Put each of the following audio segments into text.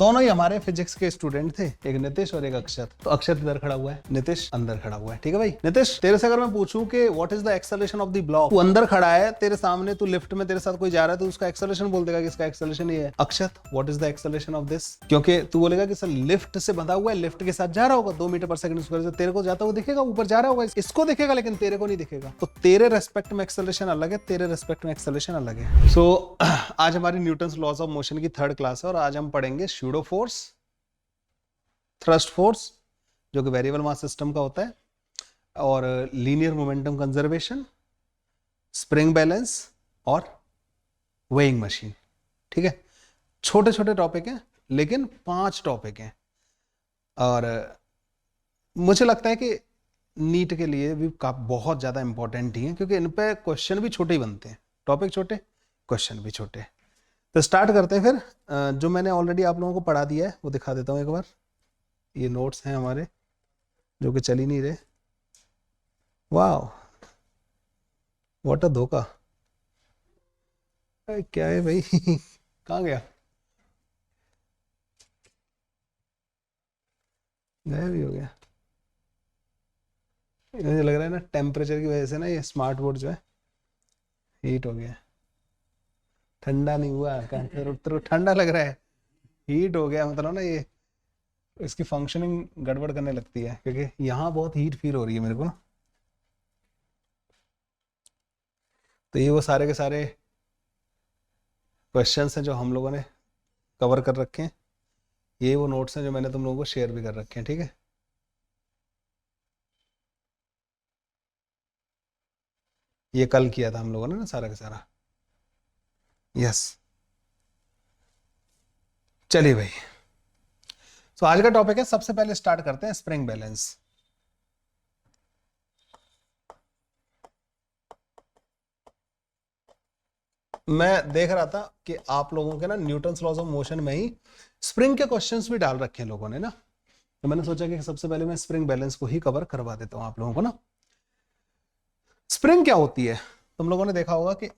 दोनों ही हमारे फिजिक्स के स्टूडेंट थे, एक नितिश और एक अक्षत। तो अक्षत इधर खड़ा हुआ है, नितिश अंदर खड़ा हुआ है। ठीक है भाई। नितिश, तेरे से अगर मैं पूछूं कि what is the acceleration of the block, तू अंदर खड़ा है, तेरे सामने तू लिफ्ट में तेरे साथ कोई जा रहा है तो उसका एक्सेलरेशन बोल देगा कि इसका एक्सेलरेशन ये है। Akshat, what is the acceleration of this, क्योंकि तू बोलेगा कि सर लिफ्ट से बंधा हुआ है, लिफ्ट के साथ जा रहा होगा 2 मीटर पर सेकंड स्क्वायर से, तेरे को जाता हुआ दिखेगा, ऊपर जा रहा होगा, इसको दिखेगा लेकिन तेरे को नहीं दिखेगा। तो तेरे रेस्पेक्ट में एक्सेलरेशन अलग है, तेरे रेस्पेक्ट में एक्सेलरेशन अलग है। सो आज हमारी न्यूटन्स लॉज ऑफ मोशन की 3rd क्लास है और आज हम पढ़ेंगे स्यूडो फोर्स, थ्रस्ट फोर्स जो कि वेरिएबल मास सिस्टम का होता है, और linear momentum conservation, spring balance और वेइंग मशीन। ठीक है, छोटे छोटे टॉपिक हैं लेकिन 5 टॉपिक हैं और मुझे लगता है कि नीट के लिए भी बहुत ज्यादा इंपॉर्टेंट ही है क्योंकि इन पे क्वेश्चन भी छोटे ही बनते हैं, टॉपिक छोटे, क्वेश्चन भी छोटे। तो स्टार्ट करते हैं फिर। जो मैंने ऑलरेडी आप लोगों को पढ़ा दिया है वो दिखा देता हूँ एक बार। ये नोट्स हैं हमारे जो कि चल ही नहीं रहे। वाह, व्हाट अ धोखा। क्या है भाई कहाँ गया, गायब ही हो गया। मुझे लग रहा है ना टेम्परेचर की वजह से ना ये स्मार्ट बोर्ड जो है हीट हो गया। ठंडा नहीं हुआ, तेरे ठंडा लग रहा है, हीट हो गया। मतलब ना ये इसकी फंक्शनिंग गड़बड़ करने लगती है क्योंकि यहाँ बहुत हीट फील हो रही है मेरे को ना। तो ये वो सारे के सारे क्वेश्चंस हैं जो हम लोगों ने कवर कर रखे हैं। ये वो नोट्स हैं जो मैंने तुम लोगों को शेयर भी कर रखे हैं। ठीक है, ये कल किया था हम लोगों ने ना सारा का सारा। यस, चलिए भाई। तो आज का टॉपिक है, सबसे पहले स्टार्ट करते हैं स्प्रिंग बैलेंस। मैं देख रहा था कि आप लोगों के ना न्यूटन्स लॉज ऑफ मोशन में ही स्प्रिंग के क्वेश्चंस भी डाल रखे हैं लोगों ने ना, तो मैंने सोचा कि सबसे पहले मैं स्प्रिंग बैलेंस को ही कवर करवा देता हूं आप लोगों को ना। स्प्रिंग क्या होती है, तुम लोगों ने देखा होगा कि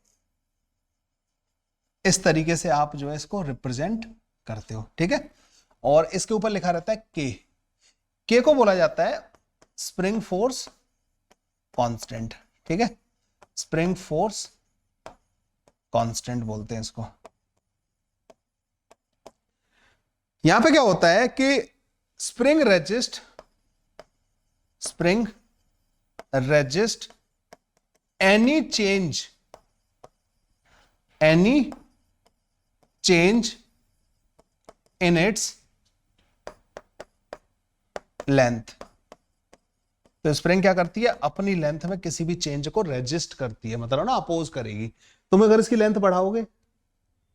इस तरीके से आप जो है इसको रिप्रेजेंट करते हो। ठीक है, और इसके ऊपर लिखा रहता है के को बोला जाता है स्प्रिंग फोर्स कांस्टेंट। ठीक है, स्प्रिंग फोर्स कांस्टेंट बोलते हैं इसको। यहां पे क्या होता है कि spring resist any change in its length. तो स्प्रिंग क्या करती है, अपनी लेंथ में किसी भी चेंज को रेजिस्ट करती है, मतलब ना अपोज करेगी। तुम अगर इसकी लेंथ बढ़ाओगे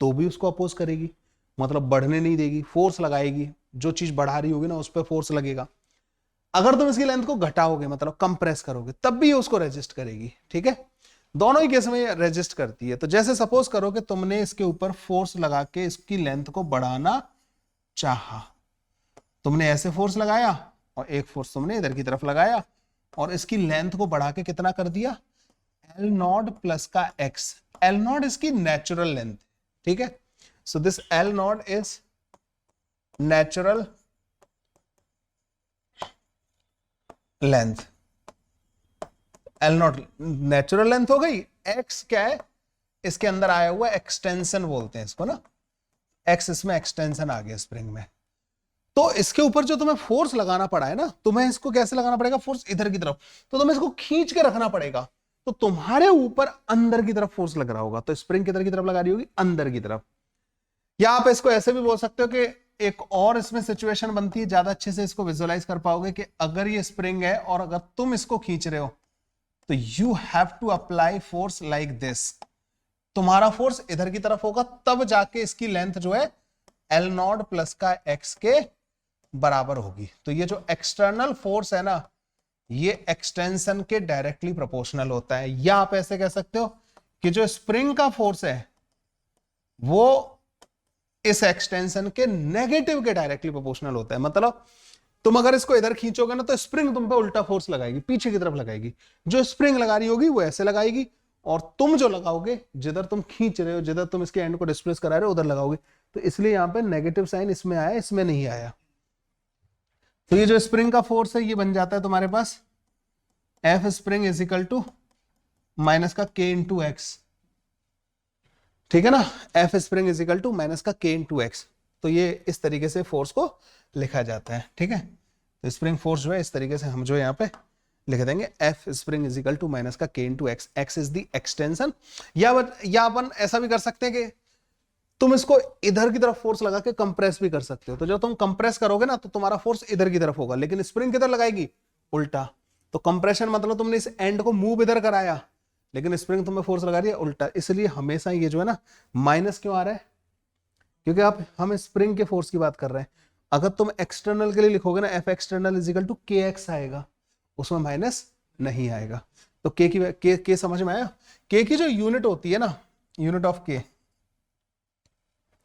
तो भी उसको अपोज करेगी, मतलब बढ़ने नहीं देगी, फोर्स लगाएगी। जो चीज बढ़ा रही होगी ना उस पर फोर्स लगेगा। अगर तुम इसकी लेंथ को घटाओगे मतलब कंप्रेस करोगे तब भी उसको रेजिस्ट करेगी। ठीक है, दोनों ही केस में ये रेजिस्ट करती है। तो जैसे सपोज करो कि तुमने इसके ऊपर फोर्स लगा के इसकी लेंथ को बढ़ाना चाहा, तुमने ऐसे फोर्स लगाया और एक फोर्स तुमने इधर की तरफ लगाया और इसकी लेंथ को बढ़ा के कितना कर दिया, L नॉट प्लस का x। L नॉट इसकी नेचुरल लेंथ। ठीक है, so this L not is natural length. L not natural length हो गई, x क्या है, इसके अंदर आया हुआ एक्सटेंशन बोलते हैं इसको ना, x इसमें एक्सटेंशन आ गया स्प्रिंग में। तो इसके ऊपर जो तुम्हें फोर्स लगाना पड़ा है ना, तुम्हें इसको कैसे लगाना पड़ेगा, फोर्स इधर की तरफ, तो तुम्हें इसको खींच के रखना पड़ेगा। तो तुम्हारे ऊपर अंदर की तरफ फोर्स लग रहा होगा, तो स्प्रिंग किधर की तरफ लगा रही होगी, अंदर की तरफ। या आप इसको ऐसे भी बोल सकते हो कि एक और इसमें सिचुएशन बनती है, ज्यादा अच्छे से इसको विजुअलाइज कर पाओगे कि अगर ये स्प्रिंग है और अगर तुम इसको खींच रहे हो तो you have to apply force like this. तुम्हारा फोर्स इधर की तरफ होगा तब जाके इसकी लेंथ जो है L नॉट प्लस का x के बराबर होगी। तो ये जो एक्सटर्नल फोर्स है ना, ये एक्सटेंशन के डायरेक्टली प्रोपोर्शनल होता है। या आप ऐसे कह सकते हो कि जो स्प्रिंग का फोर्स है वो इस एक्सटेंशन के नेगेटिव के डायरेक्टली प्रोपोर्शनल होता है। मतलब तुम अगर इसको इधर खींचोगे ना तो स्प्रिंग तुम पे उल्टा फोर्स लगाएगी, पीछे की तरफ लगाएगी। जो स्प्रिंग लगा रही होगी वो ऐसे लगाएगी और तुम जो लगाओगे, जिधर तुम खींच रहे हो, जिधर तुम इसके एंड को डिस्प्लेस करा रहे हो उधर लगाओगे। तो इसलिए यहाँ पे नेगेटिव साइन इसमें आया, इसमें नहीं आया। तो ये जो स्प्रिंग का फोर्स है ये बन जाता है तुम्हारे पास F spring is equal to minus का के इंटू एक्स, ठीक है ना। F spring is equal to minus का के इंटू एक्स। तो ये इस तरीके से फोर्स को लिखा जाता है, ठीक है। तो स्प्रिंग फोर्स जो है इस तरीके से हम जो यहाँ पे लिख देंगे F spring is equal to minus का k into x, x is the extension. या अपन ऐसा भी कर सकते हैं कि तुम इसको इधर की तरफ फोर्स लगा के कंप्रेस भी कर सकते हो। तो जब तुम कंप्रेस करोगे ना तो तुम्हारा फोर्स इधर की तरफ होगा, लेकिन स्प्रिंग किधर लगाएगी, उल्टा। तो कंप्रेशन मतलब तुमने इस एंड को मूव इधर कराया, लेकिन स्प्रिंग तुम्हें फोर्स लगा रही है उल्टा। इसलिए हमेशा ये जो है ना माइनस क्यों आ रहा है, क्योंकि आप हम स्प्रिंग के फोर्स की बात कर रहे हैं। अगर तुम एक्सटर्नल के लिए लिखोगे ना F external is equal to k x आएगा, उसमें माइनस नहीं आएगा। तो के समझ में आया। के की जो यूनिट होती है ना, यूनिट ऑफ के,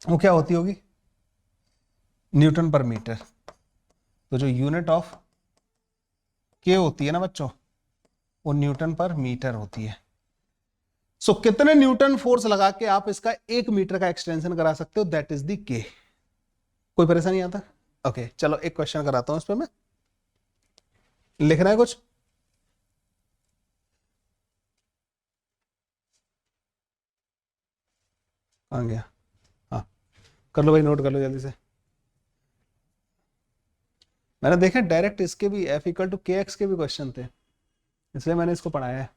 वो क्या होती होगी, न्यूटन पर मीटर। तो जो यूनिट ऑफ के होती है ना बच्चों, वो न्यूटन पर मीटर होती है। सो कितने न्यूटन फोर्स लगा के आप इसका 1 मीटर का एक्सटेंशन करा सकते हो, दैट इज द के। कोई परेशानी आता? ओके चलो एक क्वेश्चन कराता हूं इस पे मैं, लिखना है कुछ। आ गया, हाँ कर लो भाई, नोट कर लो जल्दी से। मैंने देखे डायरेक्ट इसके भी F equal to k x के भी क्वेश्चन थे, इसलिए मैंने इसको पढ़ाया है।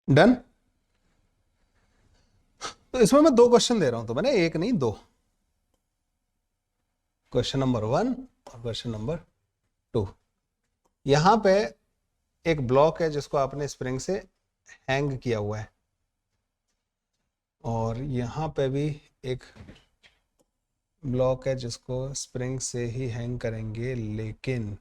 डन। तो इसमें मैं 2 क्वेश्चन दे रहा हूं, तो मैंने एक नहीं 2, क्वेश्चन नंबर 1 और क्वेश्चन नंबर 2। यहां पे एक ब्लॉक है जिसको आपने स्प्रिंग से हैंग किया हुआ है, और यहां पे भी एक ब्लॉक है जिसको स्प्रिंग से ही हैंग करेंगे, लेकिन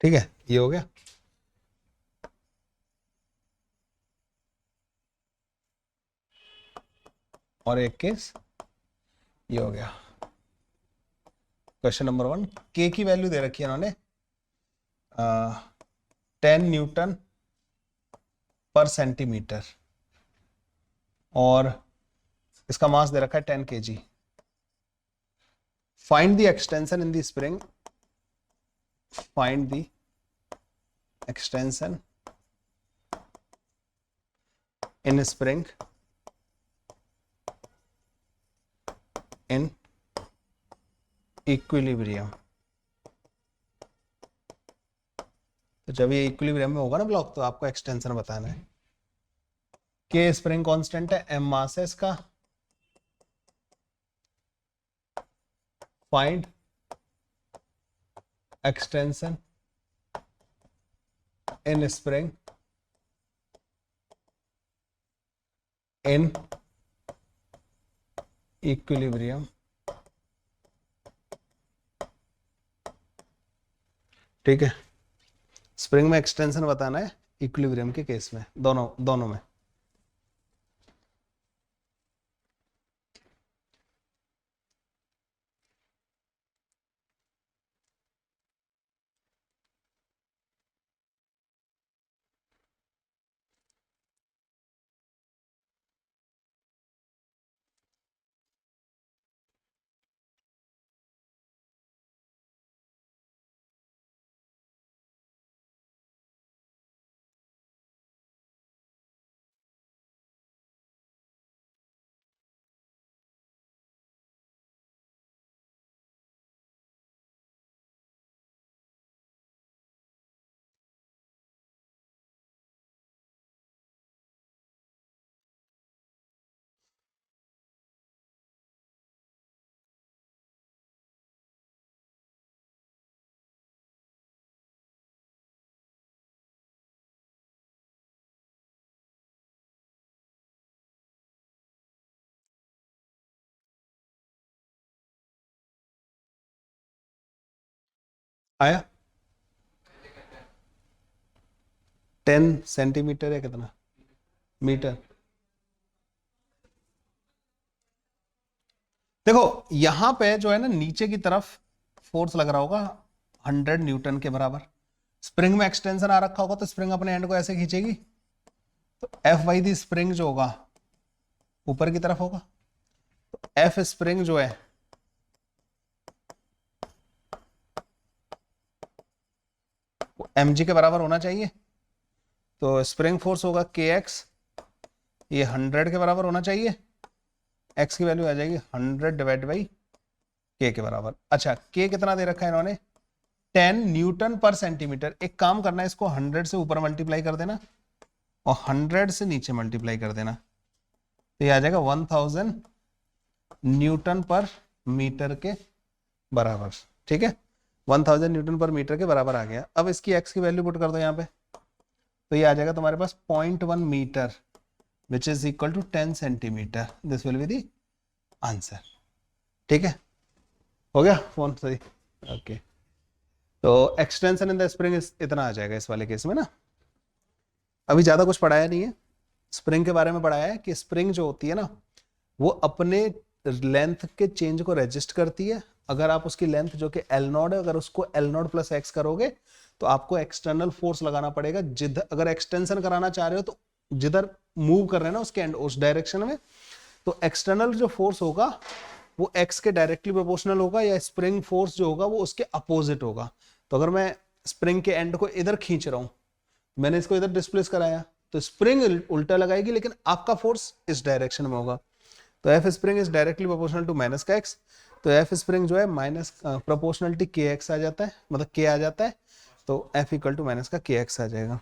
ठीक है ये हो गया। और एक केस ये हो गया। क्वेश्चन नंबर 1, के की वैल्यू दे रखी है उन्होंने 10 न्यूटन पर सेंटीमीटर, और इसका मास दे रखा है 10 kg। Find the extension in the spring, find the extension in spring in equilibrium. तो जब ये इक्विलिब्रियम में होगा ना ब्लॉक, तो आपको एक्सटेंशन बताना है। के स्प्रिंग कांस्टेंट है, एम मास है इसका। Find extension in spring in equilibrium, ठीक है। स्प्रिंग में एक्सटेंशन बताना है इक्विलिब्रियम के केस में, दोनों में। आया? 10 सेंटीमीटर है कितना मीटर? देखो यहां पे जो है ना नीचे की तरफ फोर्स लग रहा होगा 100 न्यूटन के बराबर। स्प्रिंग में एक्सटेंशन आ रखा होगा तो स्प्रिंग अपने एंड को ऐसे खींचेगी, तो एफ वाई दी स्प्रिंग जो होगा ऊपर की तरफ होगा। तो एफ स्प्रिंग जो है वो एम जी के बराबर होना चाहिए। तो स्प्रिंग फोर्स होगा के एक्स, ये 100 के बराबर होना चाहिए। एक्स की वैल्यू आ जाएगी 100 डिवाइड बाई के बराबर। अच्छा के कितना दे रखा है इन्होंने? 10 न्यूटन पर सेंटीमीटर। एक काम करना है, इसको 100 से ऊपर मल्टीप्लाई कर देना और 100 से नीचे मल्टीप्लाई कर देना, तो ये आ जाएगा 1000 न्यूटन पर मीटर के बराबर। ठीक है, 1000 न्यूटन पर मीटर के बराबर आ गया। अब इसकी एक्स की वैल्यू पुट कर दो यहाँ पे, तो ये आ जाएगा तुम्हारे पास 0.1 metre which is equal to 10 centimetre. This will be the answer. ठीक है, हो गया फोन सही? ओके, तो एक्सटेंशन इन द स्प्रिंग इतना आ जाएगा इस वाले केस में ना। अभी ज्यादा कुछ पढ़ाया नहीं है, स्प्रिंग के बारे में पढ़ाया है कि स्प्रिंग जो होती है ना वो अपने लेंथ के चेंज को रजिस्ट करती है। अगर आप उसकी लेंथ जो कि एल नॉट है, अगर उसको एल नॉट प्लस एक्स करोगे तो आपको एक्सटर्नल फोर्स लगाना पड़ेगा। अगर एक्सटेंशन कराना चाह रहे हो तो जिधर मूव कर रहे हैं ना उसके एंड उस डायरेक्शन में, तो एक्सटर्नल जो फोर्स होगा वो एक्स के डायरेक्टली प्रोपोर्शनल होगा, या स्प्रिंग फोर्स जो होगा वो उसके अपोजिट होगा। तो अगर मैं स्प्रिंग के एंड को इधर खींच रहा हूं, मैंने इसको इधर डिस्प्लेस कराया, तो स्प्रिंग उल्टा लगाएगी लेकिन आपका फोर्स इस डायरेक्शन में होगा। तो F spring is directly proportional to minus का एक्स। तो एफ स्प्रिंग जो है माइनस प्रोपोर्शनलिटी के एक्स आ जाता है, मतलब के आ जाता है, तो एफ इक्वल टू माइनस का के एक्स आ जाएगा।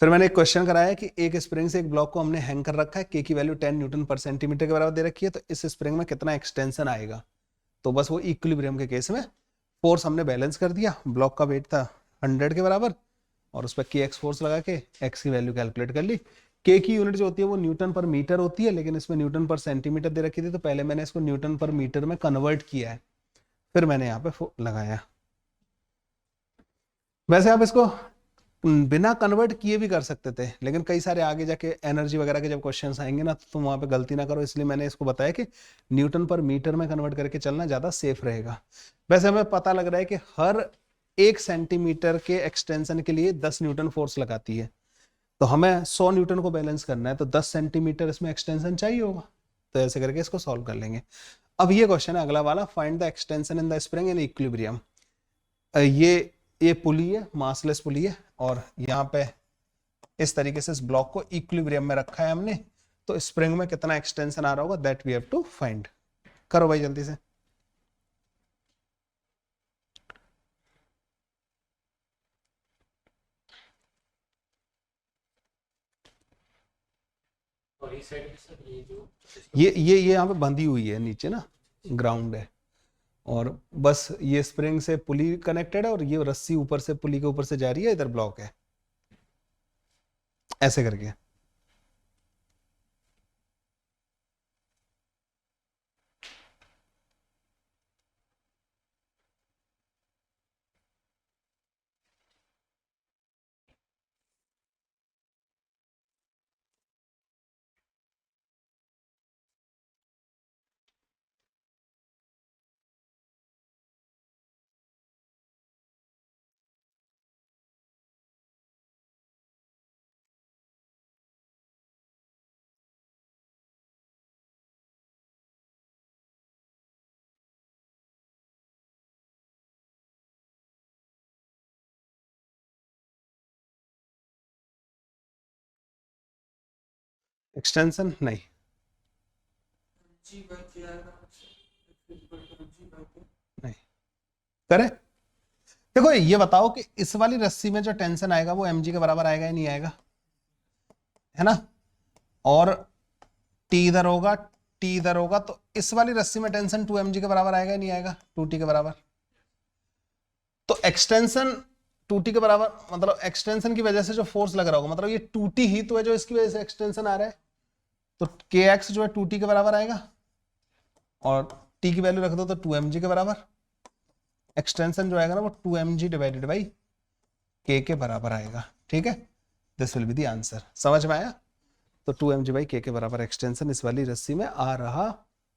फिर मैंने एक क्वेश्चन कराया कि एक स्प्रिंग से एक ब्लॉक को हमने हैंग कर रखा है, के की वैल्यू 10 न्यूटन पर सेंटीमीटर के बराबर दे रखी है, तो इस स्प्रिंग में कितना एक्सटेंशन आएगा? तो बस वो इक्विलिब्रियम के केस में फोर्स हमने बैलेंस कर दिया। ब्लॉक का वेट था 100 के बराबर और उस पर के एक्स फोर्स लगा के एक्स की वैल्यू कैलकुलेट कर ली। के की यूनिट जो होती है वो न्यूटन पर मीटर होती है, लेकिन इसमें न्यूटन पर सेंटीमीटर दे रखी थी, तो पहले मैंने इसको न्यूटन पर मीटर में कन्वर्ट किया है, फिर मैंने यहाँ पे लगाया। वैसे आप इसको बिना कन्वर्ट किए भी कर सकते थे, लेकिन कई सारे आगे जाके एनर्जी वगैरह के जब क्वेश्चंस आएंगे ना तो तुम वहां पे गलती ना करो, इसलिए मैंने इसको बताया कि न्यूटन पर मीटर में कन्वर्ट करके चलना ज्यादा सेफ रहेगा। वैसे हमें पता लग रहा है कि हर 1 सेंटीमीटर के एक्सटेंशन के लिए 10 न्यूटन फोर्स लगाती है, तो हमें 100 न्यूटन को बैलेंस करना है, तो 10 सेंटीमीटर इसमें एक्सटेंशन चाहिए होगा। तो ऐसे करके इसको सॉल्व कर लेंगे। अब ये क्वेश्चन है अगला वाला, find the extension in the spring in equilibrium. ये पुली है, मासलेस पुली है, और यहाँ पे इस तरीके से इस ब्लॉक को इक्विलिब्रियम में रखा है हमने, तो स्प्रिंग में कितना एक्सटेंशन आ रहा होगा that we have to find. करो भाई जल्दी से। ये यहाँ पे बंधी हुई है नीचे ना, ग्राउंड है, और बस ये स्प्रिंग से पुली कनेक्टेड है और ये रस्सी ऊपर से पुली के ऊपर से जा रही है, इधर ब्लॉक है, ऐसे करके। एक्सटेंशन नहीं, नहीं करे। देखो ये बताओ कि इस वाली रस्सी में जो टेंशन आएगा वो mg के बराबर आएगा या नहीं आएगा, है ना, और t इधर होगा, t इधर होगा, तो इस वाली रस्सी में टेंशन 2mg के बराबर आएगा या नहीं आएगा, 2t के बराबर। तो एक्सटेंशन 2t के बराबर, मतलब एक्सटेंशन की वजह से जो फोर्स लग रहा होगा, मतलब ये 2t ही तो है जो इसकी वजह से एक्सटेंशन आ रहा है, तो kx जो है 2t के बराबर आएगा, और t की वैल्यू रख दो तो 2mg के बराबर। एक्सटेंशन जो आएगा ना वो 2mg डिवाइडेड बाई k के बराबर आएगा, ठीक है। This will be the answer. समझ में आया? तो 2mg बाई k के बराबर एक्सटेंशन इस वाली रस्सी में आ रहा,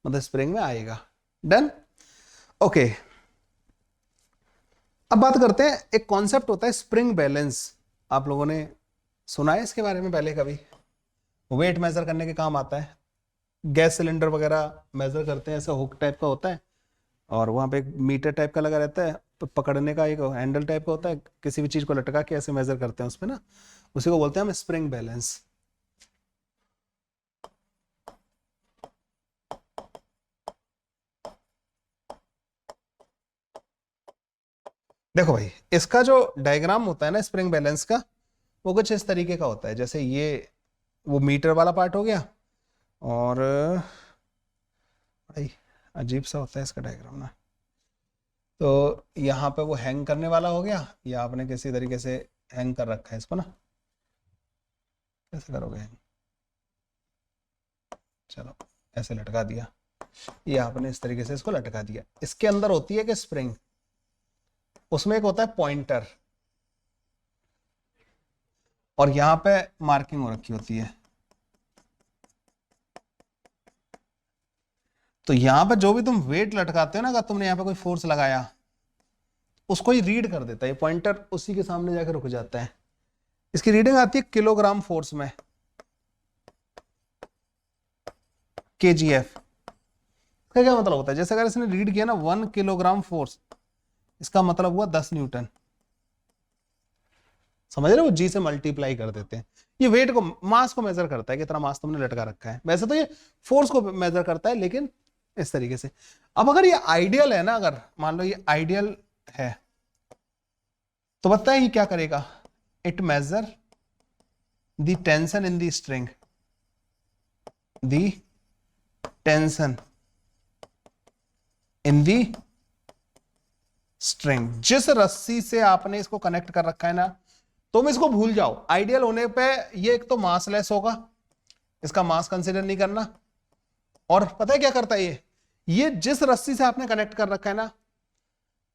मतलब स्प्रिंग में आएगा। Done, okay. अब बात करते हैं, एक कॉन्सेप्ट होता है स्प्रिंग बैलेंस, आप लोगों ने सुना है इसके बारे में पहले कभी? वेट मेजर करने के काम आता है, गैस सिलेंडर वगैरह मेजर करते हैं, ऐसा हुक टाइप का होता है, और वहां पे एक मीटर टाइप का लगा रहता है, तो पकड़ने का एक हैंडल टाइप का होता है, किसी भी चीज को लटका के ऐसे मेजर करते हैं उसमें ना, उसी को बोलते हैं हम स्प्रिंग बैलेंस। देखो भाई, इसका जो डायग्राम होता है ना स्प्रिंग बैलेंस का, वो कुछ इस तरीके का होता है, जैसे ये वो मीटर वाला पार्ट हो गया, और भाई अजीब सा होता है इसका डायग्राम ना, तो यहाँ पे वो हैंग करने वाला हो गया, या आपने किसी तरीके से हैंग कर रखा है इसको ना, कैसे करोगे हैंग, चलो ऐसे लटका दिया, ये आपने इस तरीके से इसको लटका दिया। इसके अंदर होती है कि स्प्रिंग, उसमें एक होता है पॉइंटर, और यहां पे मार्किंग हो रखी होती है, तो यहां पे जो भी तुम वेट लटकाते हो ना, अगर तुमने यहां पे कोई फोर्स लगाया, उसको ही रीड कर देता है ये पॉइंटर, उसी के सामने जाकर रुक जाता है। इसकी रीडिंग आती है किलोग्राम फोर्स में, kgf। इसका क्या मतलब होता है, जैसे अगर इसने रीड किया ना 1 किलोग्राम फोर्स, इसका मतलब हुआ 10 न्यूटन। समझ रहे हो, जी से मल्टीप्लाई कर देते हैं। ये वेट को, मास को मेजर करता है, कितना मास तुमने लटका रखा है। वैसे तो ये फोर्स को मेजर करता है, लेकिन इस तरीके से। अब अगर ये आइडियल है ना, अगर मान लो ये आइडियल है, तो पता है ये क्या करेगा, it measure the tension in the string, the tension in the string. जिस रस्सी से आपने इसको कनेक्ट कर रखा है ना, तुम इसको भूल जाओ, आइडियल होने पे ये एक तो मासलेस होगा, इसका मास कंसीडर नहीं करना, और पता है क्या करता है ये जिस रस्सी से आपने कनेक्ट कर रखा है ना,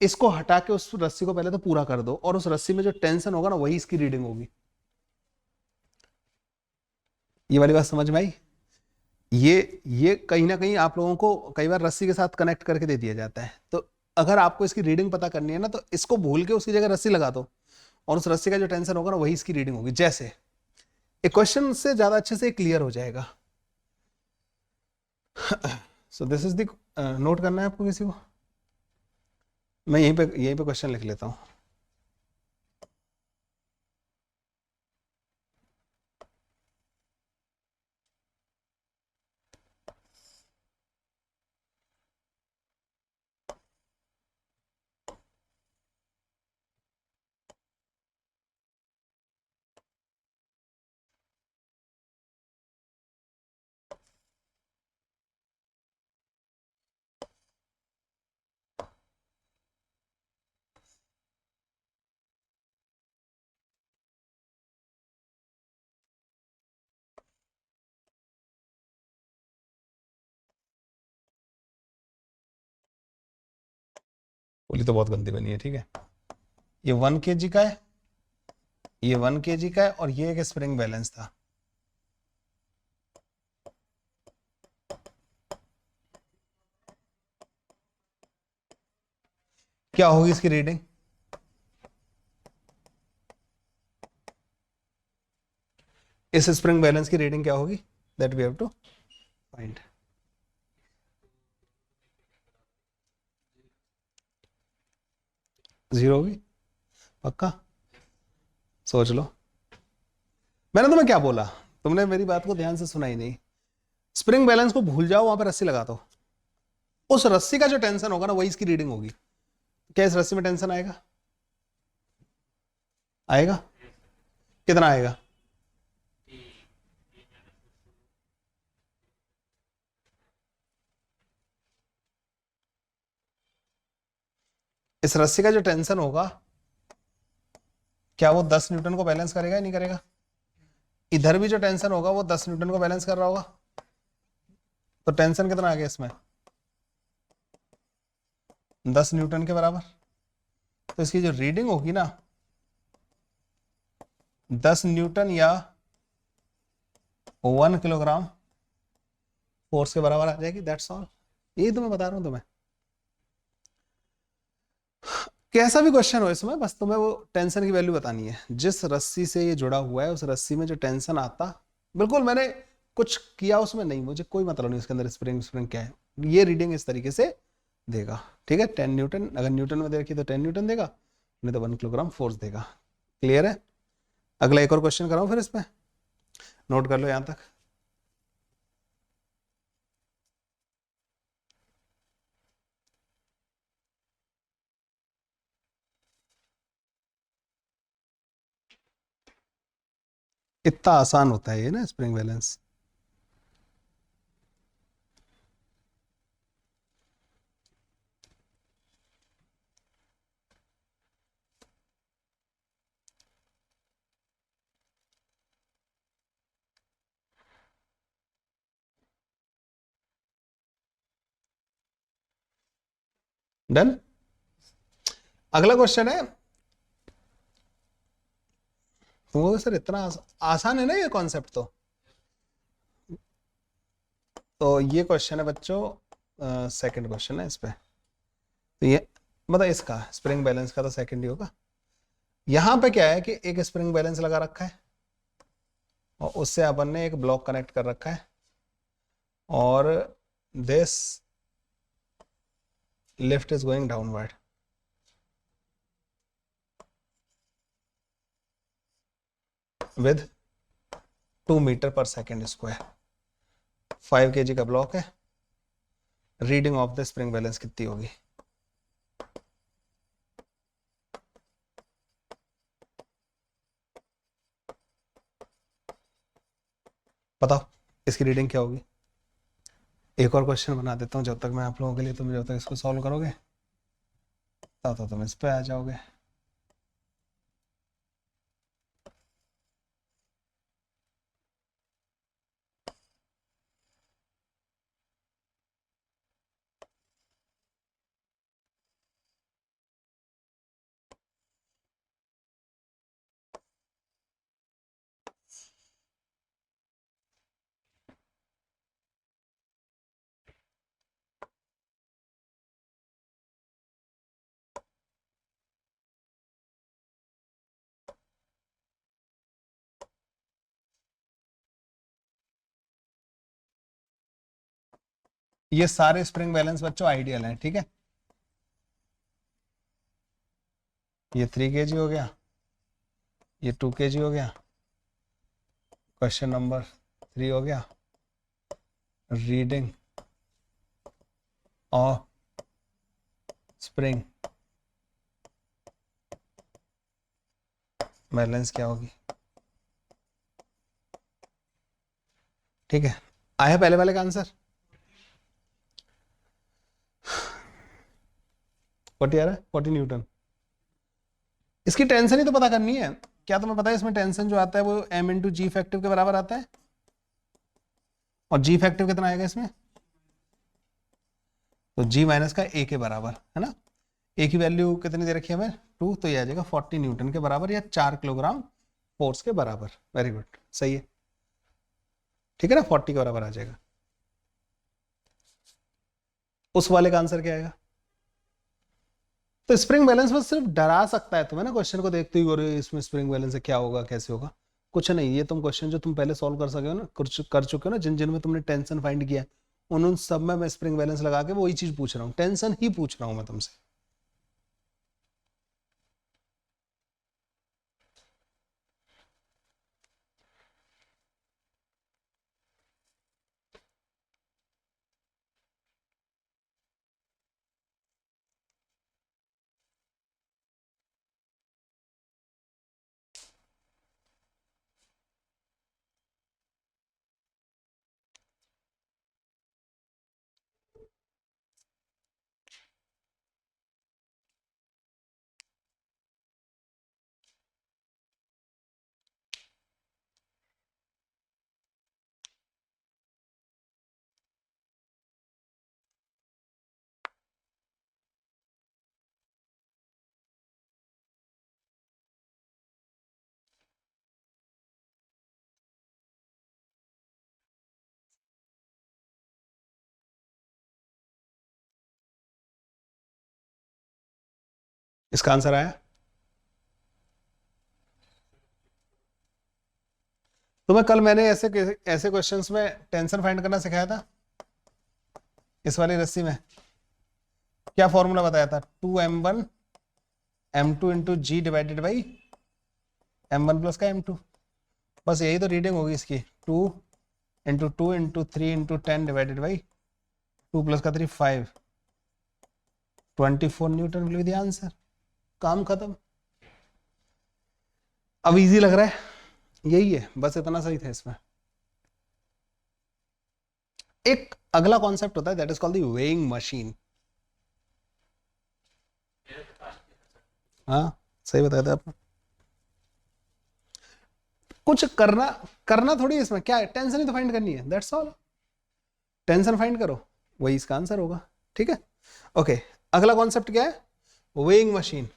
इसको हटा के उस रस्सी को पहले तो पूरा कर दो, और उस रस्सी में जो टेंशन होगा ना, वही इसकी रीडिंग होगी। ये वाली बात समझ में आई? ये कहीं ना कहीं आप लोगों को कई बार रस्सी के साथ कनेक्ट करके दे दिया जाता है, तो अगर आपको इसकी रीडिंग पता करनी है ना, तो इसको भूल के उसकी जगह रस्सी लगा दो, और उस रस्सी का जो टेंशन होगा ना, वही इसकी रीडिंग होगी। जैसे एक क्वेश्चन से ज्यादा अच्छे से क्लियर हो जाएगा। So this is the, note करना है आपको किसी को, मैं यहीं पे क्वेश्चन लिख लेता हूं। बोली तो बहुत गंदी बनी है, ठीक है। ये 1 kg का है, ये 1 kg का है, और ये एक स्प्रिंग बैलेंस था। क्या होगी इसकी रीडिंग? इस स्प्रिंग बैलेंस की रीडिंग क्या होगी, that we have to find. Zero होगी पक्का? सोच लो, मैंने तुम्हें क्या बोला, तुमने मेरी बात को ध्यान से सुना ही नहीं। स्प्रिंग बैलेंस को भूल जाओ, वहां पर रस्सी लगा दो, उस रस्सी का जो टेंशन होगा ना वही इसकी रीडिंग होगी। क्या इस रस्सी में टेंशन आएगा? आएगा। कितना आएगा? इस रस्सी का जो टेंशन होगा, क्या वो 10 न्यूटन को बैलेंस करेगा या नहीं करेगा? इधर भी जो टेंशन होगा वो 10 न्यूटन को बैलेंस कर रहा होगा। तो टेंशन कितना आ गया इसमें? 10 न्यूटन के बराबर। तो इसकी जो रीडिंग होगी ना 10 न्यूटन या 1 किलोग्राम फोर्स के बराबर आ जाएगी। That's all. यही तो मैं बता रहा हूं तुम्हें। कैसा भी क्वेश्चन हो इसमें, बस तुम्हें वो टेंशन की वैल्यू बतानी है। जिस रस्सी से ये जुड़ा हुआ है उस रस्सी में जो टेंशन आता, बिल्कुल मैंने कुछ किया उसमें नहीं, मुझे कोई मतलब नहीं उसके अंदर स्प्रिंग स्प्रिंग क्या है, ये रीडिंग इस तरीके से देगा। ठीक है, 10 न्यूटन, अगर न्यूटन में देखिए तो 10 न्यूटन देगा, नहीं तो 1 किलोग्राम फोर्स देगा। क्लियर है? अगला एक और क्वेश्चन कराऊं फिर इसमें, नोट कर लो यहां तक। इतना आसान होता है ये ना स्प्रिंग बैलेंस। डन। अगला क्वेश्चन है, तुमको सर इतना आसान है ना ये कॉन्सेप्ट। तो ये क्वेश्चन है बच्चों, सेकंड क्वेश्चन है इस पे। तो ये मतलब इसका स्प्रिंग बैलेंस का तो सेकंड ही होगा। यहां पे क्या है कि एक स्प्रिंग बैलेंस लगा रखा है और उससे अपन ने एक ब्लॉक कनेक्ट कर रखा है, और this lift is going downward with 2 metre per second square. 5 kg का ब्लॉक है। Reading of the spring balance कितनी होगी? बताओ इसकी रीडिंग क्या होगी। एक और क्वेश्चन बना देता हूं जब तक मैं आप लोगों के लिए, तुम जब तक इसको सॉल्व करोगे तब तो तुम इस पे आ जाओगे। ये सारे स्प्रिंग बैलेंस बच्चों आइडियल हैं, ठीक है। ये 3 kg हो गया, ये 2 kg हो गया। क्वेश्चन नंबर 3 हो गया, रीडिंग ऑफ स्प्रिंग बैलेंस क्या होगी। ठीक है, आया पहले वाले का आंसर? 40 आ रहा है, 40 न्यूटन। इसकी टेंशन ही तो पता करनी है। क्या तुम्हें पता है इसमें टेंशन जो आता है वो m इंटू जी फैक्टिव के बराबर आता है, और जी फैक्टिव कितना आएगा इसमें? तो जी माइनस का ए के बराबर है ना। ए की वैल्यू कितनी दे रखी है हमें? 2, तो ये आ जाएगा 40 न्यूटन के बराबर या 4 किलोग्राम फोर्स के बराबर। वेरी गुड, सही है। ठीक है ना, 40 के बराबर आ जाएगा। उस वाले का आंसर क्या आएगा? तो स्प्रिंग बैलेंस बस सिर्फ डरा सकता है तुम्हें ना, क्वेश्चन को देखते ही, और इसमें स्प्रिंग बैलेंस है क्या होगा कैसे होगा, कुछ नहीं। ये तुम क्वेश्चन जो तुम पहले सॉल्व कर सके हो ना, कर चुके हो ना, जिन जिन में तुमने टेंशन फाइंड किया उन सब में मैं स्प्रिंग बैलेंस लगा के वही चीज पूछ रहा हूँ, टेंशन ही पूछ रहा हूँ मैं तुमसे। इसका आंसर आया? तुम्हें कल मैंने ऐसे ऐसे क्वेश्चंस में टेंशन फाइंड करना सिखाया था। इस वाली रस्सी में क्या फॉर्मूला बताया था? 2m1 m2 into g divided by m1 plus का m2। बस यही तो रीडिंग होगी इसकी। 2 into 3 into 10 divided by 2 plus का 3 5, 24 newton will be the answer. काम खत्म। अब इजी लग रहा है? यही है, बस इतना सही था इसमें। एक अगला कॉन्सेप्ट होता है that is called the weighing machine. हाँ सही बताया था आपने। कुछ करना करना थोड़ी इसमें क्या है, टेंशन ही तो फाइंड करनी है, दैट्स ऑल। टेंशन फाइंड करो, वही इसका आंसर होगा। ठीक है, ओके। अगला कॉन्सेप्ट क्या है? Weighing machine.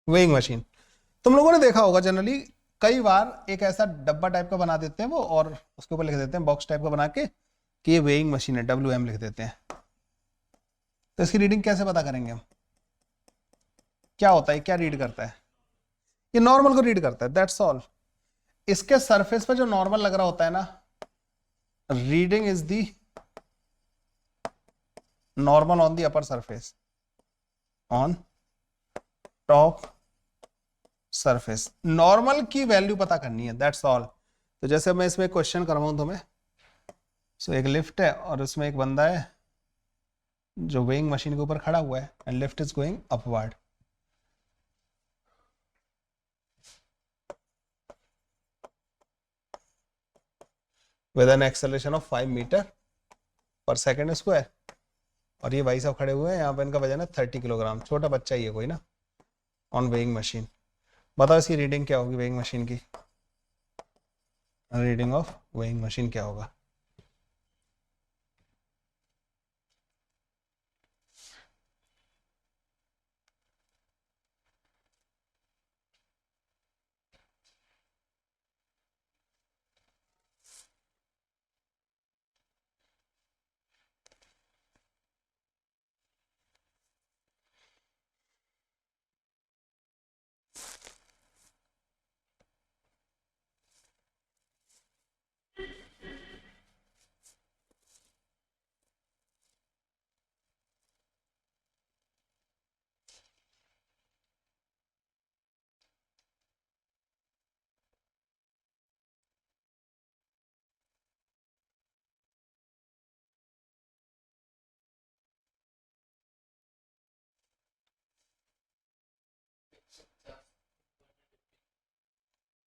वेइंग मशीन तुम लोगों ने देखा होगा जनरली, कई बार एक ऐसा डब्बा टाइप का बना देते हैं वो, और उसके ऊपर लिख देते हैं बॉक्स टाइप का बना के कि ये वेइंग मशीन है, WM लिख देते हैं। तो इसकी रीडिंग कैसे पता करेंगे हम? क्या होता है, क्या रीड करता है? ये नॉर्मल को रीड करता है, दैट्स ऑल। इसके सरफेस पर जो नॉर्मल लग रहा होता है ना, reading is the normal on the upper surface, on top surface. Normal की वैल्यू पता करनी है, दैट्स ऑल। तो जैसे मैं इसमें क्वेश्चन करवाऊं तुम्हें, सो एक लिफ्ट है और उसमें एक बंदा है जो वेइंग मशीन के ऊपर खड़ा हुआ है, and lift is going upward. With an acceleration of 5 metre per second square. और ये भाई साहब खड़े हुए हैं, यहाँ पे इनका वजन है 30 किलोग्राम, छोटा बच्चा ही है कोई ना, ऑन वेइंग मशीन। बताओ इसकी रीडिंग क्या होगी वेइंग मशीन की? रीडिंग ऑफ वेइंग मशीन क्या होगा?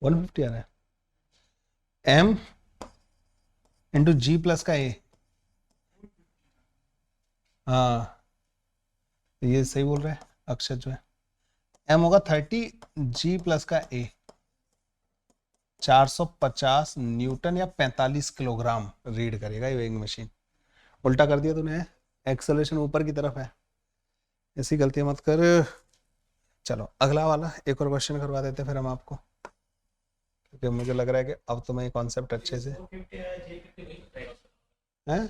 वन 150 आ रहा है। M इंटू जी प्लस का A। हाँ ये सही बोल रहे हैं अक्षर जो है। M होगा 30, G प्लस का A 450 न्यूटन या 45 किलोग्राम रीड करेगा ये वेइंग मशीन। उल्टा कर दिया तूने, एक्सेलरेशन ऊपर की तरफ है, ऐसी गलती मत कर। चलो अगला वाला एक और क्वेश्चन करवा देते फिर हम आपको, क्योंकि मुझे लग रहा है कि अब तुम्हें ये कॉन्सेप्ट अच्छे से हैं।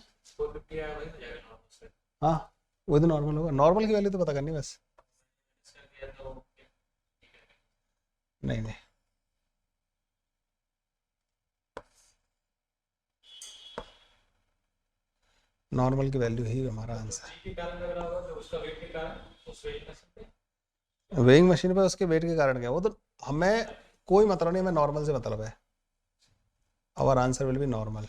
हाँ वो तो नॉर्मल होगा, नॉर्मल की वैल्यू तो पता करनी बस। नहीं नहीं, नॉर्मल की वैल्यू ही हमारा आंसर। वेइंग मशीन पे उसके वेट के कारण क्या, वो तो हमें कोई मतलब नहीं, हमें नॉर्मल से मतलब है। Our answer will be normal.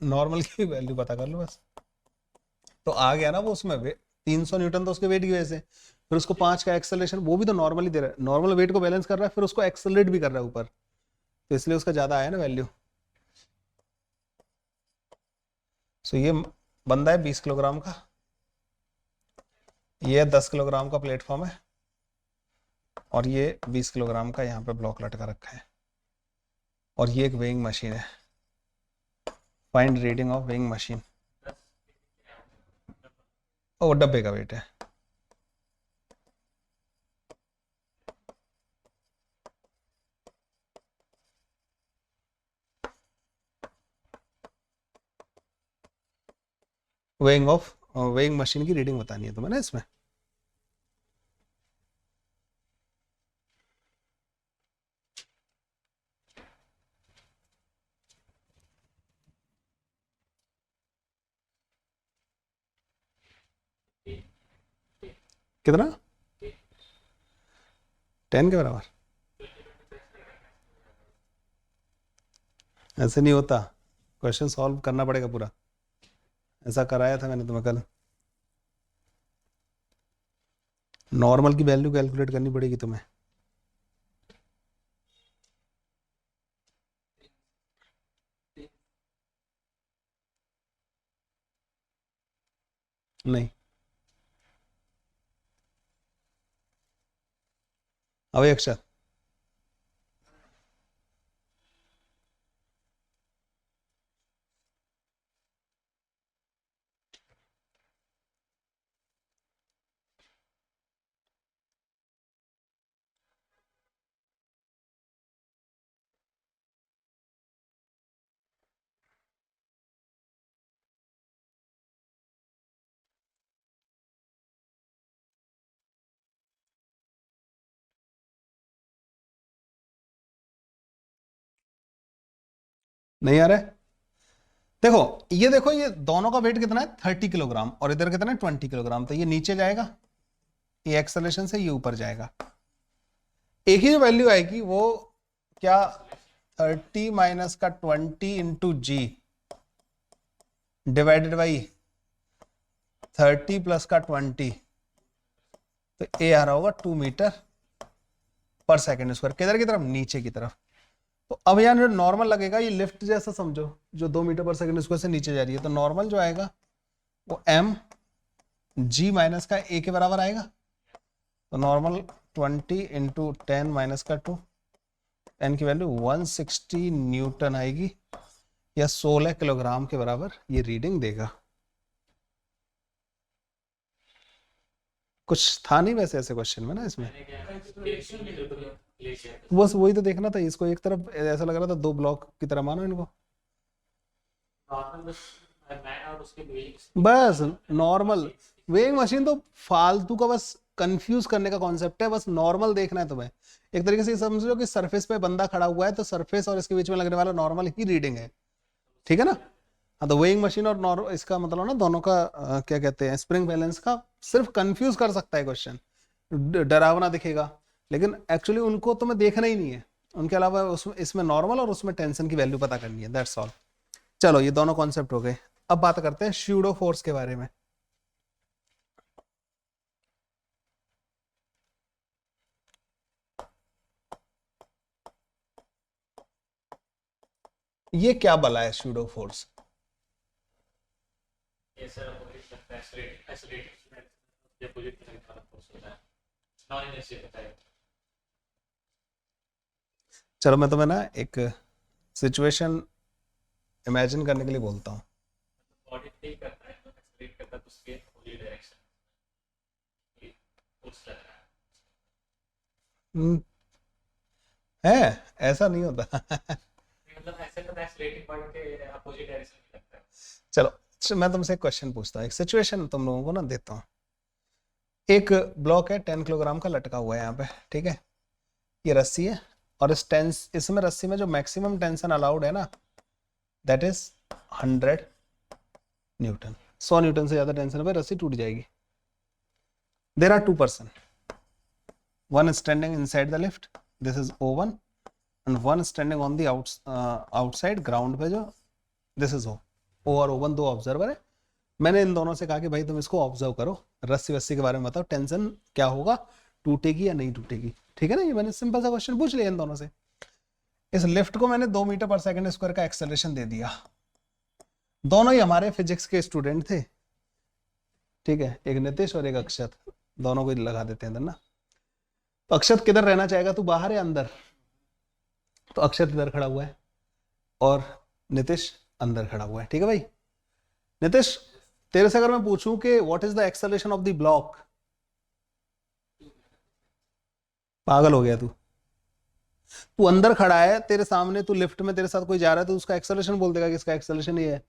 Normal की वैल्यू पता कर लो बस। तो आ गया ना वो उसमें 300 न्यूटन तो उसके वेट की वजह से, फिर उसको 5 का एक्सेलरेशन, वो भी तो नॉर्मली दे रहा है, नॉर्मल वेट को बैलेंस कर रहा है, फिर उसको एक्सेलरेट भी कर रहा है ऊपर, तो इसलिए उसका ज्यादा आया ना वैल्यू। सो ये बंदा है 20 किलोग्राम का, ये 10 किलोग्राम का प्लेटफॉर्म है, और ये 20 किलोग्राम का यहाँ पे ब्लॉक लटका रखा है, और ये एक वेइंग मशीन है। Find reading of weighing machine. वो डब्बे का वेट है। वेइंग मशीन की रीडिंग बतानी है तुम्हें ना इसमें। कितना? 10 के बराबर? ऐसे नहीं होता, क्वेश्चन सॉल्व करना पड़ेगा पूरा। ऐसा कराया था मैंने तुम्हें कल। नॉर्मल की वैल्यू कैलकुलेट करनी पड़ेगी तुम्हें। नहीं, अभी अक्षर नहीं आ रहा है। देखो ये दोनों का वेट कितना है, 30 किलोग्राम, और इधर कितना है, 20 किलोग्राम। तो ये नीचे जाएगा, ये एक्सेलरेशन से ये ऊपर जाएगा। एक ही जो वैल्यू आएगी वो क्या, 30 माइनस का 20 into g divided by 30 plus का 20। तो ए आ रहा होगा 2 मीटर पर सेकेंड स्क्वायर। किधर की तरफ, नीचे की तरफ। तो अब यहाँ जो नॉर्मल लगेगा, ये लिफ्ट जैसा समझो, जो 2 मीटर पर सेकेंड स्क्वायर से नीचे जा रही है। तो नॉर्मल जो आएगा वो एम जी माइनस का ए के बराबर आएगा। तो नॉर्मल 20 इंटू 10 माइनस का 2, एन की वैल्यू 160 न्यूटन आएगी, या 16 किलोग्राम के बराबर ये रीडिंग देगा। कुछ था नहीं वैसे ऐसे क्वेश्चन में ना इसमें, बस वही तो देखना था। इसको एक तरफ ऐसा लग रहा था, 2 ब्लॉक की तरह मानो इनको। बस नॉर्मल वेइंग मशीन तो फालतू का, बस कंफ्यूज करने का कॉन्सेप्ट है। बस नॉर्मल देखना है तुम्हें। एक तरीके से समझो कि सरफेस पे बंदा खड़ा हुआ है, तो सरफेस और इसके बीच में लगने वाला नॉर्मल ही रीडिंग है, ठीक है ना। हाँ, तो वेइंग मशीन और इसका मतलब ना दोनों का क्या कहते हैं, स्प्रिंग बैलेंस का सिर्फ कंफ्यूज कर सकता है क्वेश्चन, डरावना दिखेगा, लेकिन एक्चुअली उनको तुम्हें देखना ही नहीं है। उनके अलावा उसमें इसमें नॉर्मल और उसमें टेंशन की वैल्यू पता करनी है, दैट्स ऑल। चलो ये दोनों कॉन्सेप्ट हो गए। अब बात करते हैं स्यूडो फोर्स के बारे में। ये क्या बला है स्यूडो फोर्स? चलो मैं तुम्हें ना एक सिचुएशन इमेजिन करने के लिए बोलता हूँ। है, ऐसा नहीं होता। चलो मैं तुमसे एक क्वेश्चन पूछता हूँ, एक सिचुएशन तुम लोगों को ना देता हूँ। एक ब्लॉक है 10 किलोग्राम का लटका हुआ है यहाँ पे, ठीक है। ये रस्सी है, और इसमें रस्सी में जो मैक्सिमम टेंशन अलाउड है ना, दैट इज 100 न्यूटन। 100 न्यूटन से ज्यादा टेंशन पे रस्सी टूट जाएगी। There are 2 person, one is standing inside the lift, this is O1, and one standing on the outside ground पे जो this is O और O1 दो ऑब्जर्वर है। मैंने इन दोनों से कहा कि भाई तुम इसको ऑब्जर्व करो, रस्सी वस्सी के बारे में बताओ, टेंशन क्या होगा, टूटेगी या नहीं टूटेगी, ठीक है ना। ये मैंने सिंपल सा क्वेश्चन पूछ लिया इन दोनों से। इस लिफ्ट को मैंने 2 मीटर पर सेकंड स्क्वायर का एक्सेलरेशन दे दिया। दोनों ही हमारे फिजिक्स के स्टूडेंट थे, ठीक है, एक नितिश और एक अक्षत, दोनों को लगा देते हैं ना। तो अक्षत किधर रहना चाहेगा, तू बाहर या अंदर? तो अक्षत इधर खड़ा हुआ है और नितिश अंदर खड़ा हुआ है, ठीक है भाई। नितिश तेरे से अगर मैं पूछूं कि what is the acceleration of the block, पागल हो गया तू। तू अंदर खड़ा है, तेरे सामने तू लिफ्ट में तेरे साथ कोई जा रहा है तो उसका एक्सेलरेशन बोल देगा कि इसका एक्सेलरेशन ये है।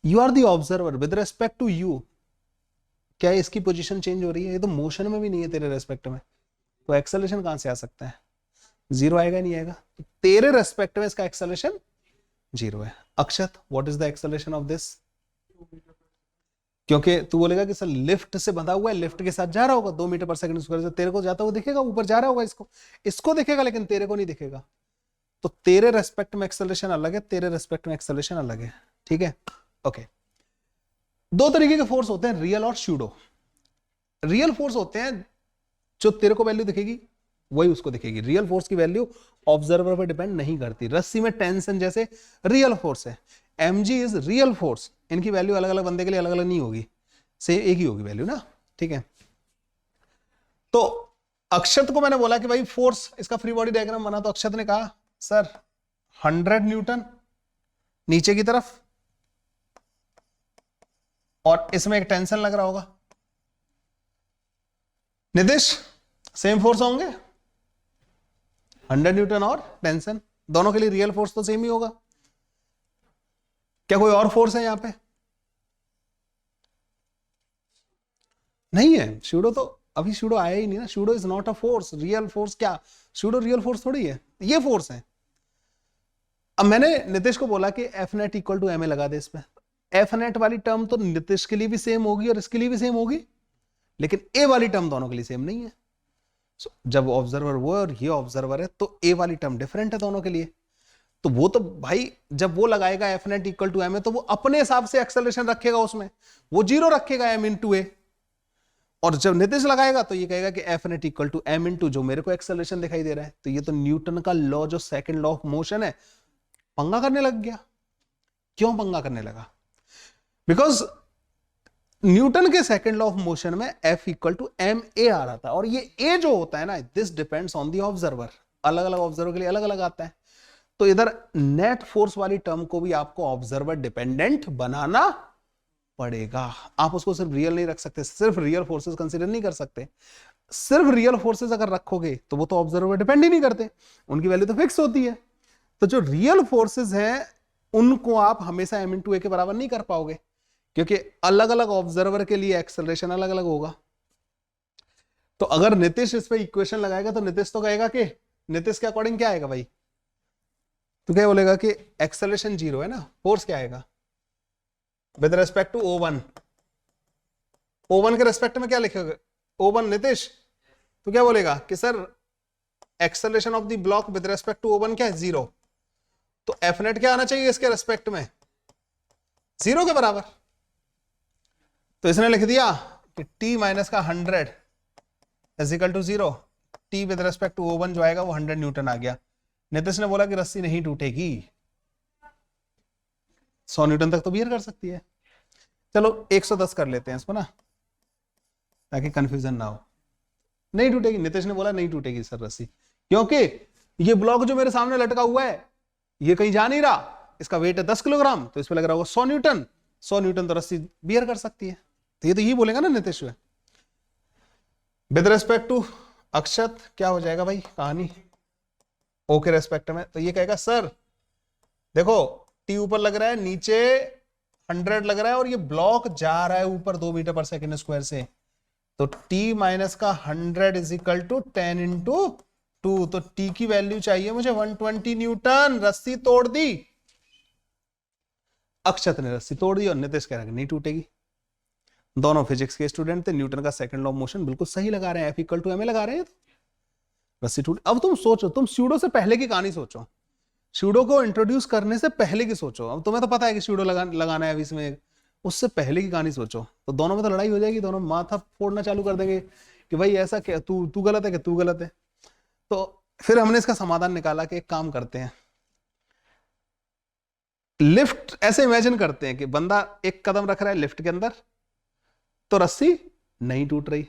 You are the observer with respect to you, क्या इसकी पोजीशन चेंज हो रही है? ये तो मोशन में भी नहीं है तेरे रेस्पेक्ट में, तो एक्सेलरेशन कहां से आ सकता है? जीरो आएगा नहीं आएगा? तो तेरे रेस्पेक्ट में इसका एक्सेलरेशन जीरो है। Akshat, what is the acceleration of this? क्योंकि तू बोलेगा कि सर लिफ्ट से बंधा हुआ है, लिफ्ट के साथ जा रहा होगा 2 मीटर पर सेकंड स्क्वायर से, तेरे को जाता हुआ दिखेगा, ऊपर जा रहा होगा, इसको दिखेगा लेकिन तेरे को नहीं दिखेगा। तो तेरे रेस्पेक्ट में एक्सेलरेशन अलग है, तेरे रेस्पेक्ट में एक्सेलरेशन अलग है। ठीक है, ओके। दो तरीके के फोर्स होते हैं, रियल और स्यूडो। रियल फोर्स होते हैं जो तेरे को वैल्यू दिखेगी वही उसको दिखेगी। रियल फोर्स की वैल्यू ऑब्जर्वर पर डिपेंड नहीं करती। रस्सी में टेंशन जैसे रियल फोर्स है, mg इज रियल फोर्स। इनकी वैल्यू अलग अलग बंदे के लिए अलग अलग नहीं होगी, से एक ही होगी वैल्यू ना। ठीक है, तो अक्षत को मैंने बोला कि भाई फोर्स, इसका फ्री बॉडी डायग्राम बना, तो अक्षत ने कहा सर 100 न्यूटन नीचे की तरफ, और इसमें एक टेंशन लग रहा होगा। नितिश, सेम फोर्स होंगे 100 न्यूटन और टेंशन, दोनों के लिए रियल फोर्स तो सेम ही होगा। क्या कोई और फोर्स है यहां पे? नहीं है। स्यूडो तो अभी स्यूडो आया ही नहीं ना। Pseudo is not a force. Real force क्या? स्यूडो रियल फोर्स थोड़ी है, ये फोर्स है। अब मैंने नितिश को बोला कि F net equal to m a लगा दे इस पे। एफ नेट वाली टर्म तो नितिश के लिए भी सेम होगी और इसके लिए भी सेम होगी, लेकिन ए वाली टर्म दोनों के लिए सेम नहीं है। जब ऑब्जर्वर वो और ये ऑब्जर्वर है तो ए वाली टर्म डिफरेंट है दोनों के लिए। तो वो तो भाई जब वो लगाएगा F net equal to m a, तो वो अपने हिसाब से एक्सेलरेशन रखेगा, उसमें वो जीरो रखेगा एम इंटू ए। और जब नितिश लगाएगा तो ये कहेगा कि F net equal to m into जो मेरे को एक्सेलरेशन दिखाई दे रहा है। तो ये तो न्यूटन का लॉ, जो सेकंड लॉ ऑफ मोशन है, पंगा करने लग गया। क्यों पंगा करने लगा? बिकॉज न्यूटन के सेकंड लॉ ऑफ मोशन में F equal to m a आ रहा था, और ये ए जो होता है ना, this depends on the observer. अलग अलग ऑब्जर्वर के लिए अलग अलग आता है। तो इधर नेट फोर्स वाली टर्म को भी आपको ऑब्जर्वर डिपेंडेंट बनाना पड़ेगा। आप उसको सिर्फ रियल नहीं रख सकते, सिर्फ रियल फोर्सेस कंसीडर नहीं कर सकते। सिर्फ रियल फोर्सेस अगर रखोगे तो वो तो ऑब्जर्वर डिपेंड ही नहीं करते, उनकी वैल्यू तो फिक्स होती है। तो जो रियल फोर्सेस हैं उनको आप हमेशा एम इंटू ए के बराबर नहीं कर पाओगे, क्योंकि अलग अलग ऑब्जर्वर के लिए एक्सेलरेशन अलग अलग होगा। तो अगर नितिश इस पे इक्वेशन लगाएगा तो नितिश तो कहेगा कि नितिश के अकॉर्डिंग क्या आएगा भाई? तो क्या बोलेगा कि एक्सेलरेशन जीरो है ना, फोर्स क्या आएगा with respect to O1। O1 के रेस्पेक्ट में क्या लिखोगे? O1 नितिश, तो क्या बोलेगा कि sir acceleration of the block with respect to O1 क्या है? जीरो। तो एफ नेट क्या आना चाहिए इसके रेस्पेक्ट में? जीरो के बराबर। तो इसने लिख दिया कि t माइनस का 100 is equal to zero. t with respect to O1 जो आएगा वो 100 न्यूटन आ गया। नितिश ने बोला कि रस्सी नहीं टूटेगी, 100 न्यूटन तक तो बियर कर सकती है। चलो 110 कर लेते हैं इसको ना, ताकि कंफ्यूजन ना हो। नहीं टूटेगी, नितिश ने बोला नहीं टूटेगी सर रस्सी, क्योंकि ये ब्लॉक जो मेरे सामने लटका हुआ है ये कहीं जा नहीं रहा, इसका वेट है 10 किलोग्राम, तो इस पे लग रहा होगा 100 न्यूटन। 100 न्यूटन तो रस्सी बियर कर सकती है। तो ये तो यही बोलेगा ना नितिश। विद रेस्पेक्ट टू अक्षत क्या हो जाएगा भाई कहानी? ओ के रेस्पेक्ट में तो ये कहेगा सर देखो टी ऊपर लग रहा है, नीचे 100 लग रहा है, और ये ब्लॉक जा रहा है ऊपर 2 मीटर पर सेकेंड स्क्वायर से। तो t माइनस का 100 इज इक्वल टू 10 इंटू 2। तो t की वैल्यू चाहिए मुझे 120 न्यूटन। रस्सी तोड़ दी, अक्षत ने रस्सी तोड़ दी, और नितिश कह रहा है नहीं टूटेगी। दोनों फिजिक्स के स्टूडेंट थे, न्यूटन का सेकंड लॉ ऑफ मोशन बिल्कुल सही लगा रहे हैं, F equal to m a लगा रहे हैं, रस्सी टूट। अब तुम सोचो, तुम स्यूडो से पहले की कहानी सोचो, स्यूडो को इंट्रोड्यूस करने से पहले की सोचो। अब तुम्हें तो पता है कि स्यूडो लगाना है अभी इसमें, उससे पहले की कहानी सोचो। तो दोनों में तो लड़ाई हो जाएगी, दोनों माथा फोड़ना चालू कर देंगे कि भाई ऐसा क्या, तू गलत है कि तू गलत है। तो फिर हमने इसका समाधान निकाला कि एक काम करते हैं, लिफ्ट ऐसे इमेजिन करते हैं कि बंदा एक कदम रख रहा है लिफ्ट के अंदर, तो रस्सी नहीं टूट रही।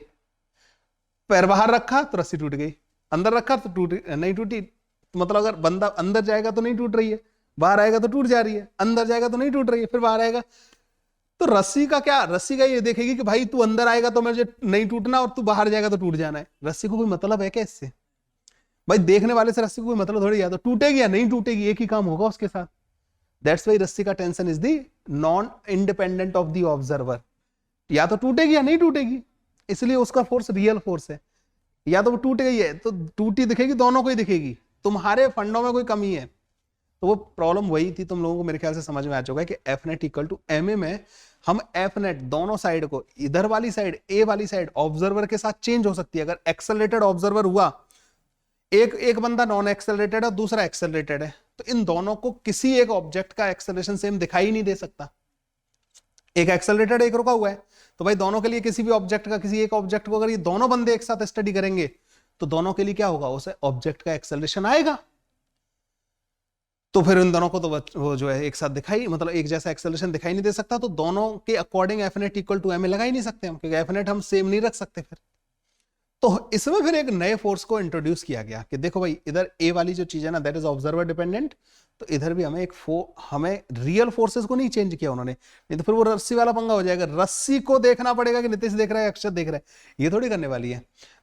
पैर बाहर रखा तो रस्सी टूट गई, अंदर रखा तो नहीं टूटी। मतलब अगर बंदा अंदर जाएगा तो नहीं टूट रही है, बाहर आएगा तो टूट जा रही है, अंदर जाएगा तो नहीं टूट रही है, फिर बाहर आएगा। तो रस्सी का क्या, रस्सी का ये देखेगी कि भाई तू अंदर आएगा तो मुझे नहीं टूटना और तू बाहर जाएगा तो टूट जाना है। रस्सी को कोई मतलब है क्या इससे? भाई देखने वाले से रस्सी को कोई मतलब थोड़ी है, तो टूटेगी या नहीं टूटेगी एक ही काम होगा उसके साथ। दैट्स वाई रस्सी का tension is the non independent of the observer, या तो टूटेगी या नहीं टूटेगी, इसलिए उसका फोर्स रियल फोर्स है। या तो वो टूट गई है तो टूटी दिखेगी, दोनों को ही दिखेगी, तुम्हारे फंडों में कोई कमी है। तो वो प्रॉब्लम वही थी, तुम लोगों को मेरे ख्याल से समझ में आ चुका है कि F net equal to m a में हम एफ नेट दोनों साइड को, इधर वाली साइड ए वाली साइड ऑब्जर्वर के साथ चेंज हो सकती है। अगर एक्सेलरेटेड ऑब्जर्वर हुआ, एक बंदा नॉन एक्सेलरेटेड है दूसरा एक्सेलरेटेड है, तो इन दोनों को किसी एक ऑब्जेक्ट का एक्सेलरेशन सेम दिखाई नहीं दे सकता। एक एक्सेलरेटेड एक रुका हुआ है, तो भाई दोनों के लिए किसी भी ऑब्जेक्ट का, किसी एक ऑब्जेक्ट को अगर ये दोनों बंदे एक साथ स्टडी करेंगे तो दोनों के लिए क्या होगा, उसे ऑब्जेक्ट का एक्सेलरेशन आएगा। तो फिर इन दोनों को तो वो जो है एक साथ दिखाई, मतलब एक जैसा एक्सेलरेशन दिखाई नहीं दे सकता, तो दोनों के according F net equal to m a लगा ही नहीं सकते हम, क्योंकि एफ नेट हम सेम नहीं रख सकते फिर। तो इसमें फिर एक नए फोर्स को इंट्रोड्यूस किया गया कि देखो भाई इधर ए वाली जो चीज है ना, दैट इज ऑब्जर्वर डिपेंडेंट, तो इधर भी हमें हमें रियल फोर्सेस को नहीं चेंज किया उन्होंने, नहीं तो फिर वो रस्सी वाला पंगा हो जाएगा। रस्सी को देखना पड़ेगा कि नीतीश देख रहा है अक्षत देख रहा है, ये थोड़ी करने वाली है।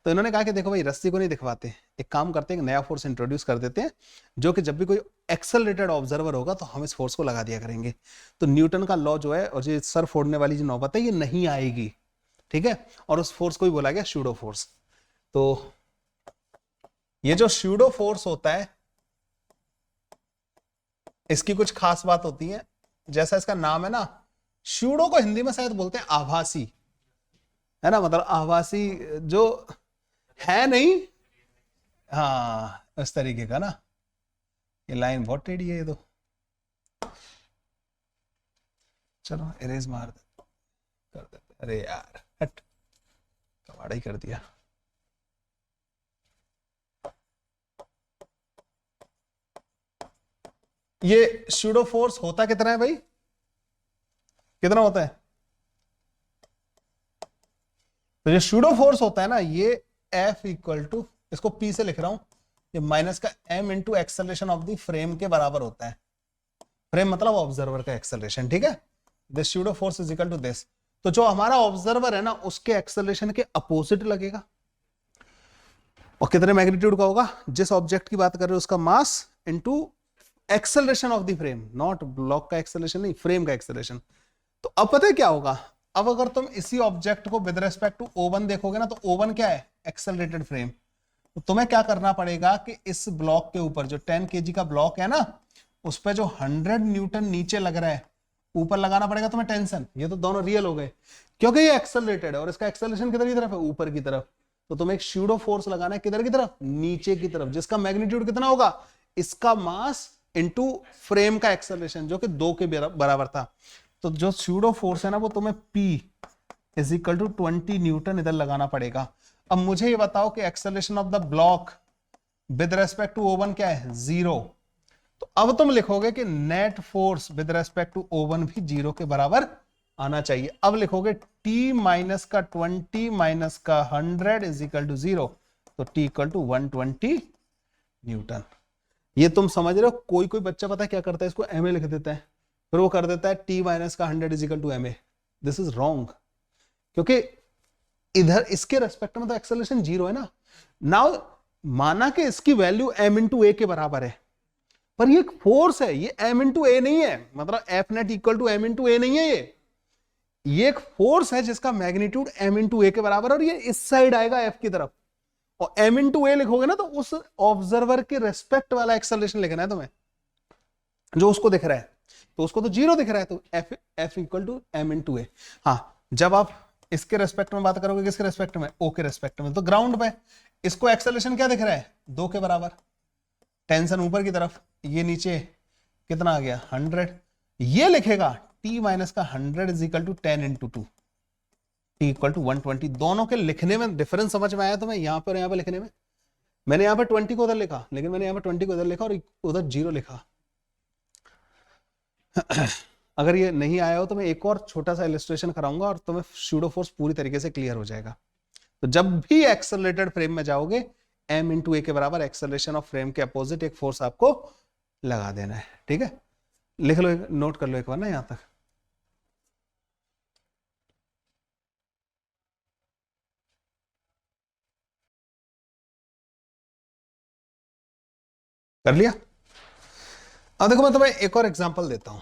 तो इन्होंने कहा कि देखो भाई रस्सी को नहीं दिखवाते, एक काम करते हैं, एक नया फोर्स इंट्रोड्यूस कर देते हैं, जो कि जब भी कोई एक्सेलरेटेड ऑब्जर्वर होगा तो हम इस फोर्स को लगा दिया करेंगे। तो न्यूटन का लॉ जो है और जो सर फोड़ने वाली जो नौबत है ये नहीं आएगी, ठीक है। और उस फोर्स को ही बोला गया स्यूडो फोर्स। तो ये जो स्यूडो फोर्स होता है इसकी कुछ खास बात होती है, जैसा इसका नाम है ना, स्यूडो को हिंदी में शायद बोलते हैं आभासी, है ना, मतलब आभासी जो है नहीं, हाँ इस तरीके का ना। ये लाइन बहुत टेढ़ी है ये तो, चलो इरेज मार दे कर देते। अरे यार हट, कबाड़ा ही कर दिया। ये स्यूडो फोर्स होता कितना है भाई, कितना होता है? तो ये स्यूडो फोर्स होता है ना, ये F इक्वल टू, इसको P से लिख रहा हूं, ये माइनस का m into acceleration of the frame के बराबर होता है। फ्रेम मतलब ऑब्जर्वर का एक्सेलरेशन, ठीक है। This pseudo force is equal to this. तो जो हमारा ऑब्जर्वर है ना उसके एक्सेलरेशन के अपोजिट लगेगा, और कितने मैग्नीट्यूड का होगा, जिस ऑब्जेक्ट की बात कर रहे हो उसका mass into acceleration of the frame, not block का एक्सेलरेशन नहीं, फ्रेम का एक्सेलरेशन। तो अब पता है क्या होगा, अब अगर तुम इसी ऑब्जेक्ट को विद रिस्पेक्ट टू O1 देखोगे ना, तो O1 क्या है, एक्सेलरेटेड फ्रेम। तो तुम्हें क्या करना पड़ेगा कि इस ब्लॉक के ऊपर जो 10 kg का ब्लॉक है ना, उस पर जो 100 न्यूटन नीचे लग रहा है ऊपर लगाना पड़ेगा तुम्हें टेंशन। ये तो दोनों रियल हो गए क्योंकि ये एक्सेलरेटेड है और इसका एक्सेलरेशन किधर की तरफ है, ऊपर की तरफ। तो तुम्हें एक स्यूडो फोर्स लगाना है किधर की तरफ, नीचे की तरफ, जिसका मैग्नीट्यूड कितना होगा, इसका मास इनटू फ्रेम का एक्सेलरेशन जो कि 2 के बराबर था। तो जो स्यूडो फोर्स है ना वो तुम्हें P is equal to 20 newton इधर लगाना पड़ेगा। अब मुझे ये बताओ कि acceleration of the block with respect to O1 क्या है, 0। तो अब तुम लिखोगे कि net force with respect to O1 भी 0 के बराबर आना चाहिए। अब लिखोगे T माइनस का 20 माइनस का 100 इज इक्वल टू 0, तो T इक्वल टू 120 न्यूटन। ये तुम समझ रहे हो, कोई कोई बच्चा पता है क्या करता है, इसको MA लिख देता है, फिर वो कर देता है T माइनस का 100 is equal to MA। This is wrong, क्योंकि इधर इसके रेस्पेक्ट में तो एक्सेलरेशन 0 है ना। नाउ माना कि इसकी वैल्यू M इंटू A के बराबर है, पर ये एक फोर्स है, ये M इंटू A नहीं है, मतलब F net equal to M into A नहीं है, ये एक फोर्स है जिसका मैग्नीट्यूड M इंटू A के बराबर है, और ये इस साइड आएगा F की तरफ। और M इंटू A लिखोगे ना तो उस ऑब्जर्वर के रेस्पेक्ट वाला एक्सेलरेशन लिखना है तुम्हें, जो उसको दिख रहा है, तो उसको तो 0 दिख रहा है, तो F equal to M into A। हाँ, जब आप इसके रेस्पेक्ट में बात करोगे, किसके रेस्पेक्ट में, O के रेस्पेक्ट में, तो ग्राउंड पे इसको एक्सेलरेशन क्या दिख रहा है, 2 के बराबर, टेंशन ऊपर की तरफ, ये नीचे कितना आ गया 100। ये लिखेगा T माइनस का 100 is equal to 10 into 2, T equal to 120। दोनों के लिखने में डिफरेंस समझ में आया तुम्हें, यहाँ पर यहाँ पे लिखने में, मैंने यहाँ पे 20 को उधर लिखा, लेकिन मैंने यहाँ पे 20 को उधर लिखा और उधर 0 लिखा। अगर ये नहीं आया हो तो मैं एक और छोटा सा इलस्ट्रेशन कराऊंगा और तुम्हें स्यूडो फोर्स पूरी तरीके से क्लियर हो जाएगा। तो जब भी एक्सेलरेटेड फ्रेम में जाओगे, M इंटू A के बराबर एक्सेलरेशन ऑफ फ्रेम के अपोजिट एक फोर्स आपको लगा देना है, ठीक है। लिख लो, नोट कर लो एक बार ना यहाँ तक। कर लिया। अब देखो मैं तुम्हें एक और एग्जांपल देता हूं।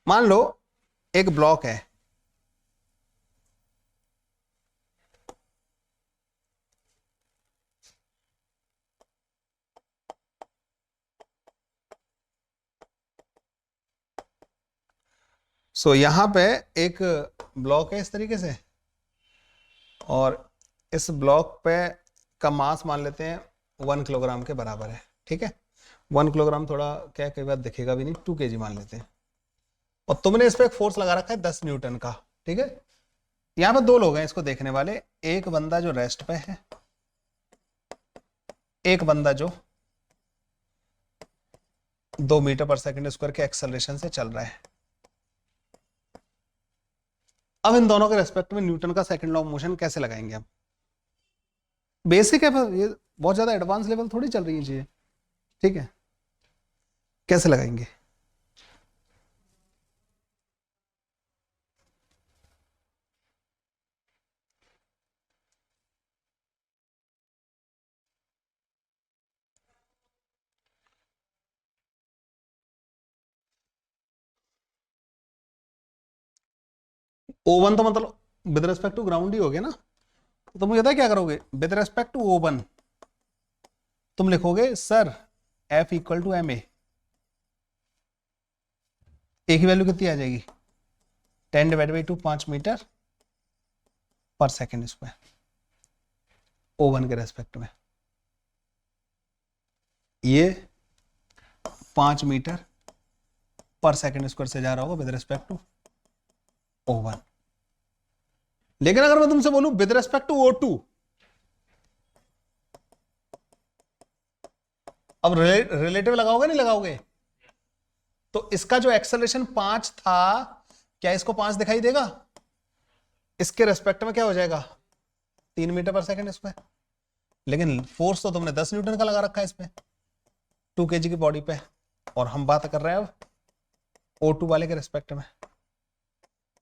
मान लो एक ब्लॉक है, सो यहां पे एक ब्लॉक है इस तरीके से, और इस ब्लॉक पे का मास मान लेते हैं 1 किलोग्राम के बराबर है। ठीक है, 1 किलोग्राम थोड़ा क्या कई बार दिखेगा भी नहीं, 2 kg मान लेते हैं। और तुमने इस पे एक फोर्स लगा रखा है 10 न्यूटन का। ठीक है, यहां पे दो लोग हैं इसको देखने वाले, एक बंदा जो रेस्ट पे है, एक बंदा जो 2 मीटर पर सेकंड स्क्वायर के एक्सेलरेशन से चल रहा है। अब इन दोनों के रेस्पेक्ट में न्यूटन का सेकंड लॉ ऑफ मोशन कैसे लगाएंगे? अब बेसिक है, पर ये बहुत ज्यादा एडवांस लेवल थोड़ी चल रही है चीजें। ठीक है, कैसे लगाएंगे? O1 तो मतलब विद रेस्पेक्ट टू ग्राउंड ही हो गया ना। तो मुझे पता क्या करोगे, विद रेस्पेक्ट टू O1 तुम लिखोगे sir F equal to m a. एक ही वैल्यू कितनी आ जाएगी? 10/2 5 metre per second square O1 के रेस्पेक्ट में। ये 5 मीटर पर सेकेंड स्क्वायर से जा रहा होगा विद रेस्पेक्ट टू O1। लेकिन अगर मैं तुमसे बोलूं विद रेस्पेक्ट टू O2, अब रिलेटिव लगाओगे नहीं लगाओगे? तो इसका जो एक्सेलरेशन 5 था, क्या इसको 5 दिखाई देगा? इसके रेस्पेक्ट में क्या हो जाएगा? 3 मीटर पर सेकेंड स्क्वायर। लेकिन फोर्स तो तुमने 10 न्यूटन का लगा रखा है इस पे, 2 kg की बॉडी पे। और हम बात कर रहे हैं अब O2 वाले के रेस्पेक्ट में,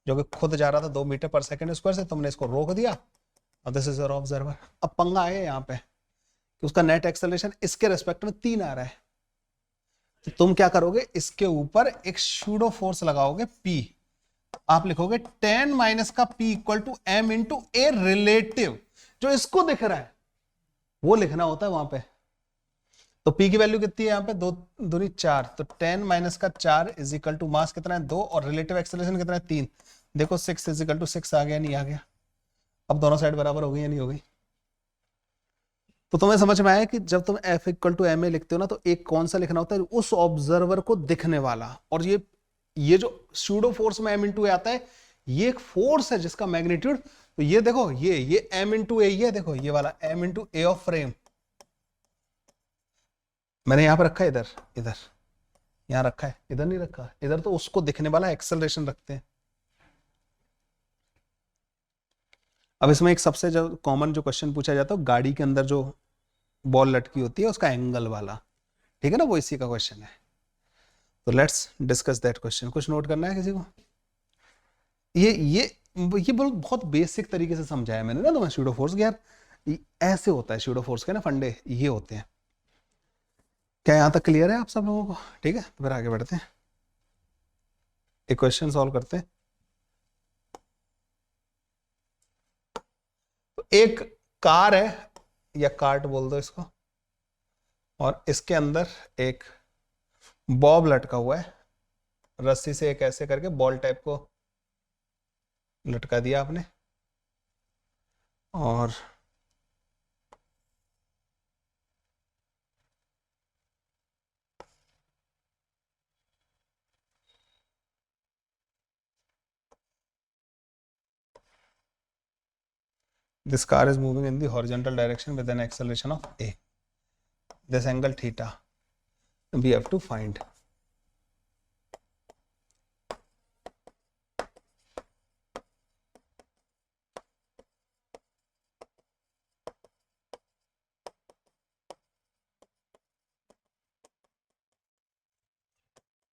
जो कि खुद जा रहा था 2 मीटर पर सेकेंड स्क्वायर से, तुमने इसको रोक दिया। और दिस इज योर ऑब्जर्वर। अब पंगा आया यहाँ पे कि उसका नेट एक्सेलरेशन इसके रेस्पेक्ट में 3 आ रहा है। तो तुम क्या करोगे, इसके ऊपर एक सूडो फोर्स लगाओगे P। आप लिखोगे 10 माइनस का P equal to M into a relative. जो इसको दिख रहा है वो लिखना होता है वहां पे। तो P की वैल्यू कितनी है यहाँ पे? 2 दूनी 4। तो 10 माइनस का 4 इज इक्वल टू मास कितना है? 2, और रिलेटिव एक्सेलरेशन कितना है? 3। देखो 6 इज इक्वल टू 6 आ गया नहीं आ गया? अब दोनों साइड बराबर हो गई या नहीं हो गई? तो तुम्हें समझ में आया कि जब तुम F equal to m a लिखते हो ना, तो एक कौन सा लिखना होता है? उस ऑब्जर्वर को दिखने वाला। और ये जो सूडो फोर्स में M इंटू ए आता है, ये एक फोर्स है जिसका मैग्नीट्यूड, तो ये देखो ये M इंटू ए, ये देखो ये वाला M into A of frame मैंने यहां पर रखा है, इधर इधर यहां रखा है, इधर नहीं रखा। इधर तो उसको दिखने वाला एक्सेलरेशन रखते हैं। अब इसमें एक सबसे जो कॉमन जो क्वेश्चन पूछा जाता है, गाड़ी के अंदर जो बॉल लटकी होती है उसका एंगल वाला, ठीक है ना, वो इसी का क्वेश्चन है। तो लेट्स डिस्कस दैट क्वेश्चन। कुछ नोट करना है किसी को? ये बहुत बेसिक तरीके से समझाया मैंने ना तुम्हें सूडो फोर्स। यार ऐसे होता है सूडो फोर्स के ना फंडे, ये होते हैं। क्या यहां तक क्लियर है आप सब लोगों को? ठीक है, तो फिर आगे बढ़ते हैं, एक क्वेश्चन सॉल्व करते हैं। तो एक कार है, या कार्ट बोल दो इसको, और इसके अंदर एक बॉब लटका हुआ है। रस्सी से एक ऐसे करके बॉल टाइप को लटका दिया आपने, और this car is moving in the horizontal direction with an acceleration of a. This angle theta we have to find.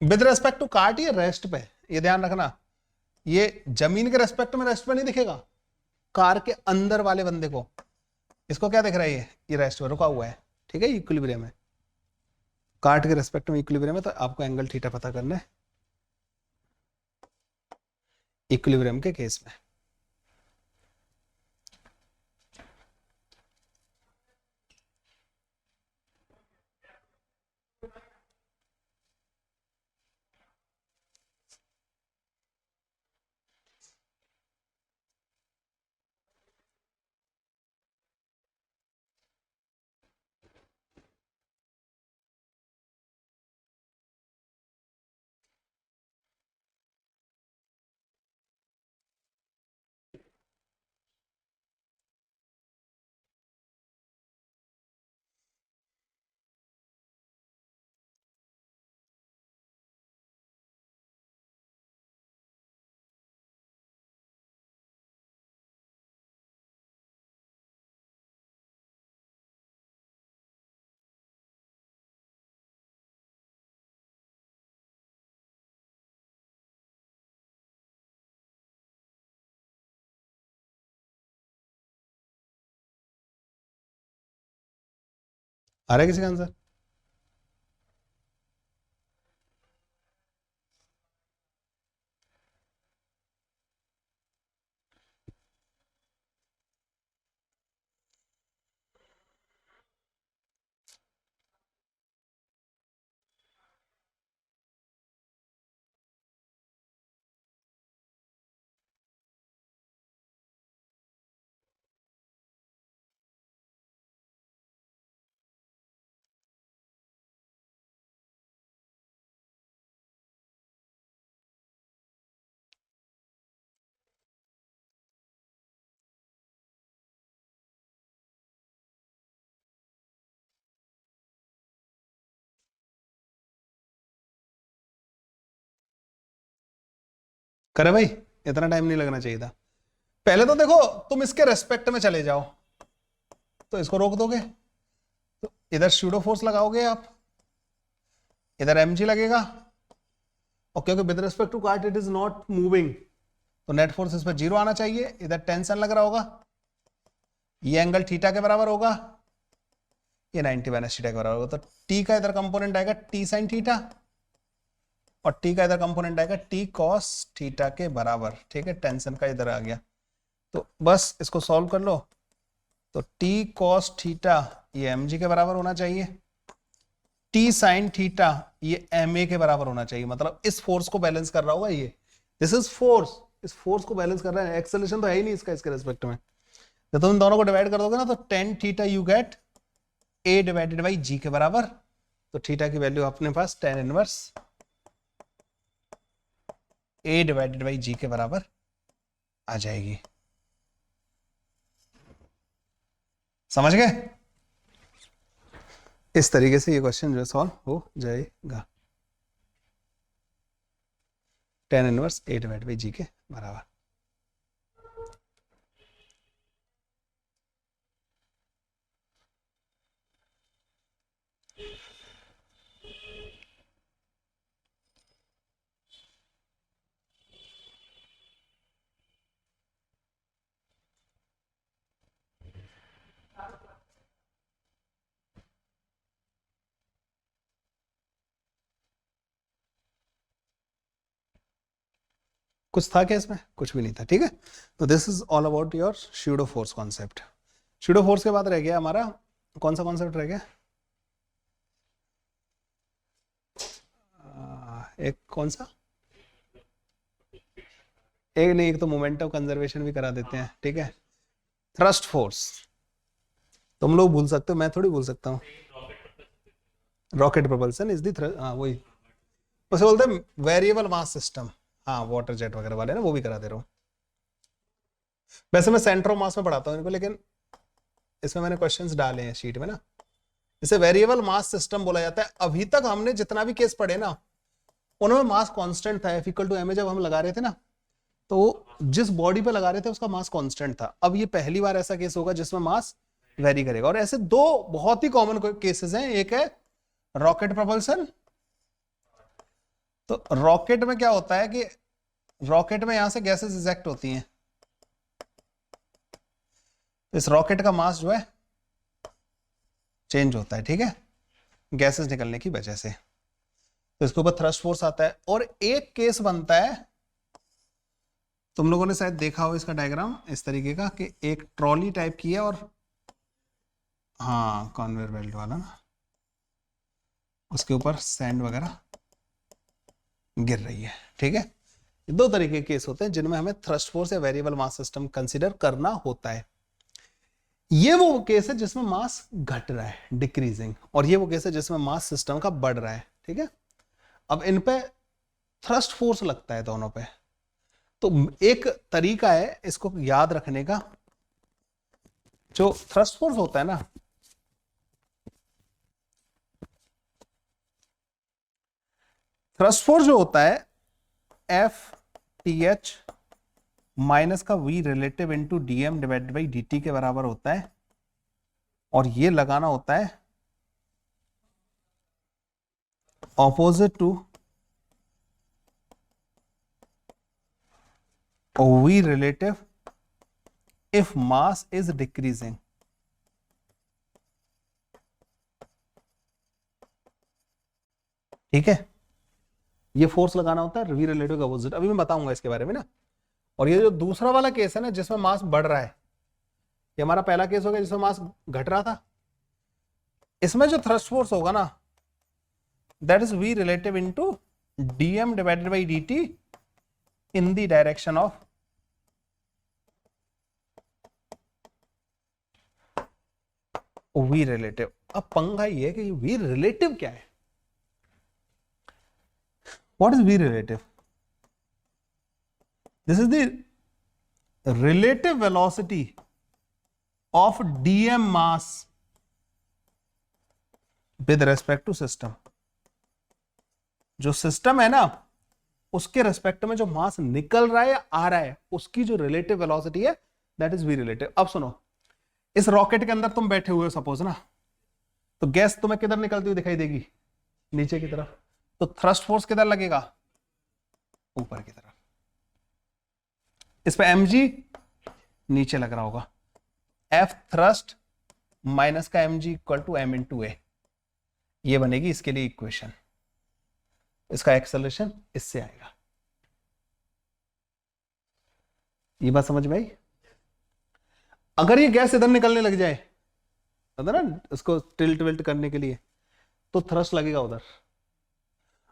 With respect to cart, ये रेस्ट पे, ये ध्यान रखना, ये जमीन के रेस्पेक्ट में रेस्ट पे नहीं दिखेगा, कार के अंदर वाले बंदे को। इसको क्या दिख रहा है, ये रेस्ट में रुका हुआ है, ठीक है, इक्विलिब्रियम है, कार्ट के रेस्पेक्ट में इक्विलिब्रियम है, तो आपको एंगल थीटा पता करना है इक्विलिब्रियम के केस में। आ रहा है किसी का आंसर? करे भाई, इतना टाइम नहीं लगना चाहिए था। पहले तो देखो तुम इसके रेस्पेक्ट में चले जाओ, तो इसको रोक दोगे, तो इधर स्यूडो फोर्स लगाओगे आप, इधर mg लगेगा, और क्योंकि with respect to cart it is not moving, तो नेट फोर्स इस पर 0 आना चाहिए। इधर टेंशन लग रहा होगा, ये एंगल थीटा के बराबर होगा, ये 90 माइनस थीटा के बराबर होगा, तो t का इधर कंपोनेंट आएगा t साइन थीटा, और t का इधर कंपोनेंट आएगा t कॉस थीटा के बराबर, ठीक है, टेंशन का इधर आ गया, तो बस इसको सॉल्व कर लो, तो t कॉस थीटा ये mg के बराबर होना चाहिए, t साइन थीटा ये ma के बराबर होना चाहिए, मतलब इस फोर्स को बैलेंस कर रहा होगा ये, दिस इज फोर्स, इस फोर्स को बैलेंस कर रहा है, एक्सेलरेशन तो है ही नहीं इसका इसके रेस्पेक्ट में। जब तुम दोनों को डिवाइड कर दोगे ना, तो tan theta you get a divided by g के बराबर, तो थीटा की वैल्यू अपने पास tan inverse a divided by g के बराबर आ जाएगी। समझ गए? इस तरीके से ये क्वेश्चन जो है सॉल्व हो जाएगा, tan inverse a divide by g के बराबर। कुछ था क्या इसमें? कुछ भी नहीं था, ठीक है। तो this is all about your pseudo force concept. Pseudo force के बाद रह गया हमारा कौन सा कॉन्सेप्ट रह गया? एक कौन सा? एक नहीं, एक तो मोमेंटम कंजर्वेशन भी करा देते हैं, ठीक है। थ्रस्ट फोर्स तुम लोग भूल सकते हो, मैं थोड़ी भूल सकता हूँ। रॉकेट प्रोपल्सन इज दी वही उसे बोलते हैं वेरिएबल मास सिस्टम, हाँ वाटर जेट वगैरह वाले ना, वो भी करा दे रहा हूँ। वैसे मैं सेंट्रो मास में पढ़ाता हूँ इनको, लेकिन इसमें मैंने क्वेश्चंस डाले हैं शीट में ना। इसे वेरिएबल मास सिस्टम बोला जाता है। अभी तक हमने जितना भी केस पढ़े ना, उनमें मास कांस्टेंट था, F = ma जब हम लगा रहे थे ना, तो जिस बॉडी पे लगा रहे थे उसका मास कांस्टेंट था। अब ये पहली बार ऐसा केस होगा जिसमें मास वेरी करेगा, और ऐसे दो बहुत ही कॉमन केसेस हैं। एक है रॉकेट प्रोपल्सन। तो रॉकेट में क्या होता है कि रॉकेट में यहां से गैसेस इजेक्ट होती हैं, इस रॉकेट का मास जो है चेंज होता है, ठीक है, गैसेस निकलने की वजह से। तो इसके ऊपर थ्रस्ट फोर्स आता है। और एक केस बनता है, तुम लोगों ने शायद देखा हो इसका डायग्राम इस तरीके का, कि एक ट्रॉली टाइप की है और हाँ कन्वेयर बेल्ट वाला ना, उसके ऊपर सैंड वगैरह गिर रही है, ठीक है। दो तरीके के केस होते हैं जिनमें हमें थ्रस्ट फोर्स या वेरिएबल मास सिस्टम कंसीडर करना होता है। ये वो केस है जिसमें मास घट रहा है, डिक्रीजिंग, और ये वो केस है जिसमें मास सिस्टम का बढ़ रहा है, ठीक है। अब इन पे थ्रस्ट फोर्स लगता है दोनों पे। तो एक तरीका है इसको याद रखने का, जो थ्रस्ट फोर्स होता है ना, थ्रस्ट फोर्स जो होता है एफ टी एच माइनस का v relative into d m divided by d t के बराबर होता है, और ये लगाना होता है opposite to v relative if mass is decreasing. ठीक है, ये फोर्स लगाना होता है वी रिलेटिव अपोजिट, अभी मैं बताऊंगा इसके बारे में ना। और ये जो दूसरा वाला केस है ना जिसमें मास बढ़ रहा है, ये हमारा पहला केस हो गया जिसमें मास घट रहा था। इसमें जो थ्रस्ट फोर्स होगा ना, that is v relative into dm divided by dt in the direction of v relative. अब पंगा ये है कि वी रिलेटिव क्या है? What is v relative? This is the relative velocity of dm mass with respect to system. जो system है ना उसके रेस्पेक्ट में जो मास निकल रहा है या आ रहा है, उसकी जो रिलेटिव वेलोसिटी है, दैट इज वी रिलेटिव। अब सुनो, इस रॉकेट के अंदर तुम बैठे हुए हो सपोज ना, तो गैस तुम्हें किधर निकलती हुई दिखाई देगी? नीचे की तरफ। तो थ्रस्ट फोर्स किधर लगेगा? ऊपर की तरफ। इस पे mg नीचे लग रहा होगा, F थ्रस्ट माइनस का mg equal to m into a. ये बनेगी इसके लिए इक्वेशन। इसका एक्सेलरेशन इससे आएगा। ये बात समझ में आई? अगर ये गैस इधर निकलने लग जाए ना इसको टिल्ट विल्ट करने के लिए, तो थ्रस्ट लगेगा उधर।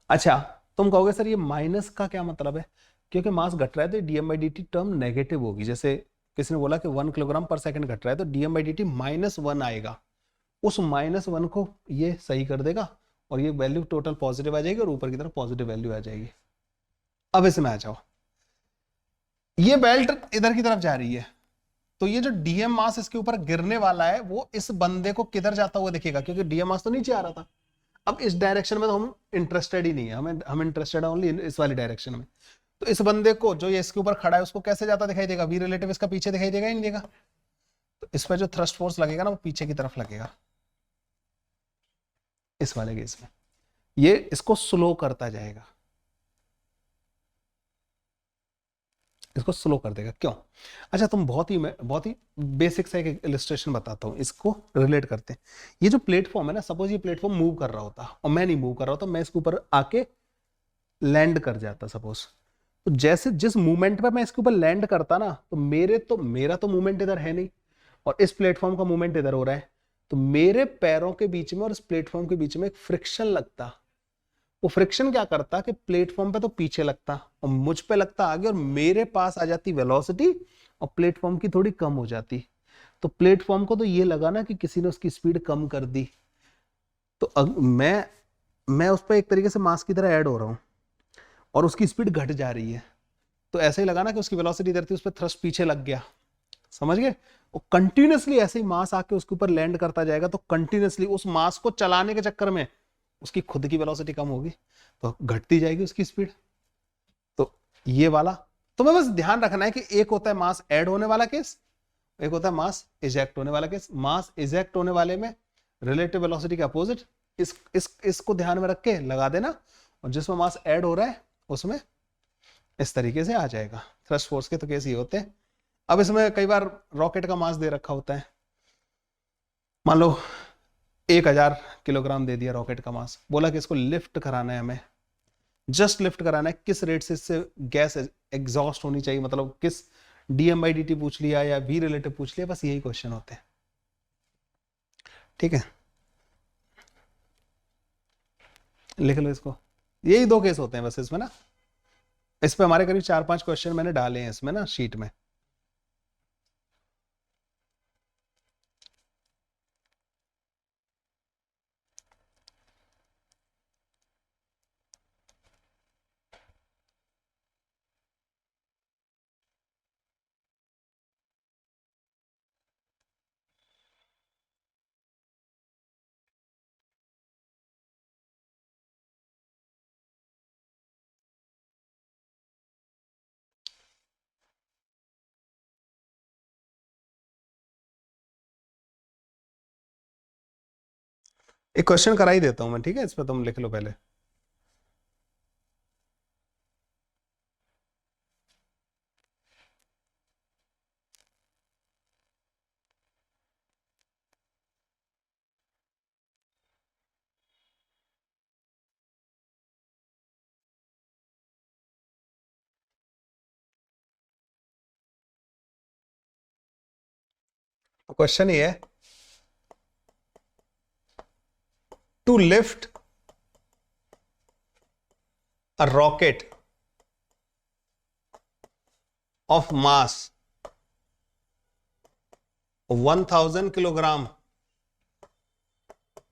अच्छा, तुम कहोगे सर ये माइनस का क्या मतलब है? क्योंकि मास घट रहा है तो DM by d T term negative होगी। जैसे किसी ने बोला कि 1 किलोग्राम पर सेकंड घट रहा है तो डीएम बाई डी टी -1 आएगा। उस -1 को ये सही कर देगा और ये वैल्यू टोटल पॉजिटिव आ जाएगी और ऊपर की तरफ पॉजिटिव वैल्यू आ जाएगी। अब इसमें आ जाओ, ये बेल्ट इधर की तरफ जा रही है, तो ये जो डीएम मास इसके ऊपर गिरने वाला है वो इस बंदे को किधर जाता हुआ दिखेगा, क्योंकि डीएम मास तो नीचे आ रहा था। अब इस डायरेक्शन में तो हम इंटरेस्टेड ही नहीं है, हम इंटरेस्टेड है ओनली इस वाली डायरेक्शन में। तो इस बंदे को जो ये इसके ऊपर खड़ा है उसको कैसे जाता दिखाई देगा? वी रिलेटिव इसका पीछे दिखाई देगा ही नहीं देगा। तो इस पर जो थ्रस्ट फोर्स लगेगा ना वो पीछे की तरफ लगेगा इस वाले केस में। ये इसको स्लो करता जाएगा, इसको स्लो कर देगा। क्यों? अच्छा, तुम बहुत ही बेसिक सा एक इलस्ट्रेशन बताता हूं, इसको रिलेट करते हैं। ये जो प्लेटफॉर्म है ना, सपोज ये प्लेटफॉर्म मूव कर रहा होता और मैं नहीं मूव कर रहा होता, मैं इसके ऊपर आके लैंड कर जाता सपोज। तो जैसे जिस मूवमेंट पे मैं इसके ऊपर लैंड करता ना, तो मेरा तो मूवमेंट इधर है नहीं और इस प्लेटफॉर्म का मूवमेंट इधर हो रहा है, तो मेरे पैरों के बीच में और इस प्लेटफॉर्म के बीच में एक फ्रिक्शन लगता। वो फ्रिक्शन क्या करता कि प्लेटफॉर्म पे तो पीछे लगता और मुझ पे लगता आगे, और मेरे पास आ जाती वेलोसिटी और प्लेटफॉर्म की थोड़ी कम हो जाती। तो प्लेटफॉर्म को तो ये लगा ना कि किसी ने उसकी स्पीड कम कर दी, तो मैं उस पर एक तरीके से मास की तरह ऐड हो रहा हूं और उसकी स्पीड घट जा रही है। तो ऐसे ही लगा ना कि उसकी वेलोसिटी इधर थी, उस पर थ्रस्ट पीछे लग गया। समझ गए? और कंटिन्यूअसली ऐसे ही मास आके उसके ऊपर लैंड करता जाएगा, तो कंटिन्यूअसली उस मास को चलाने के चक्कर में उसकी खुद की वेलोसिटी कम होगी, तो घटती जाएगी उसकी स्पीड। तो ये वाला तुम्हें बस ध्यान रखना है कि एक होता है मास ऐड होने वाला केस, एक होता है मास इजेक्ट होने वाला केस। मास इजेक्ट होने वाले में रिलेटिव वेलोसिटी के अपोजिट इसको ध्यान में रख के लगा देना, और जिसमें मास ऐड हो रहा है उसमें इस तरीके से आ जाएगा। थ्रस्ट फोर्स के तो केस ये होते हैं। अब इसमें कई बार रॉकेट का मास दे रखा होता है, मान लो 1000 किलोग्राम दे दिया रॉकेट का मास, बोला कि इसको लिफ्ट कराना है हमें, जस्ट लिफ्ट कराना है, किस रेट से इससे गैस एग्जॉस्ट होनी चाहिए, मतलब किस dm/dt पूछ लिया या v रिलेटिव पूछ लिया, बस यही क्वेश्चन होते हैं। ठीक है, लिख लो इसको, यही 2 केस होते हैं बस इसमें ना, इस पे हमारे करीब 4-5 क्वेश्चन मैंने डाले हैं इसमें ना शीट में। एक क्वेश्चन करा ही देता हूं मैं, ठीक है, इस पर तुम लिख लो पहले। क्वेश्चन ये है, to lift a rocket of mass 1000 kilogram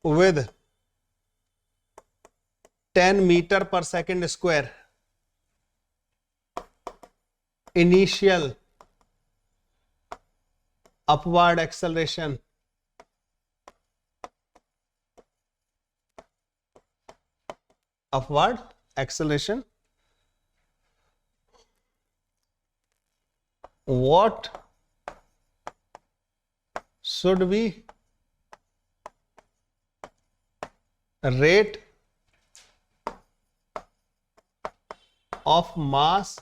with 10 meter per second square, initial upward acceleration what should be rate of mass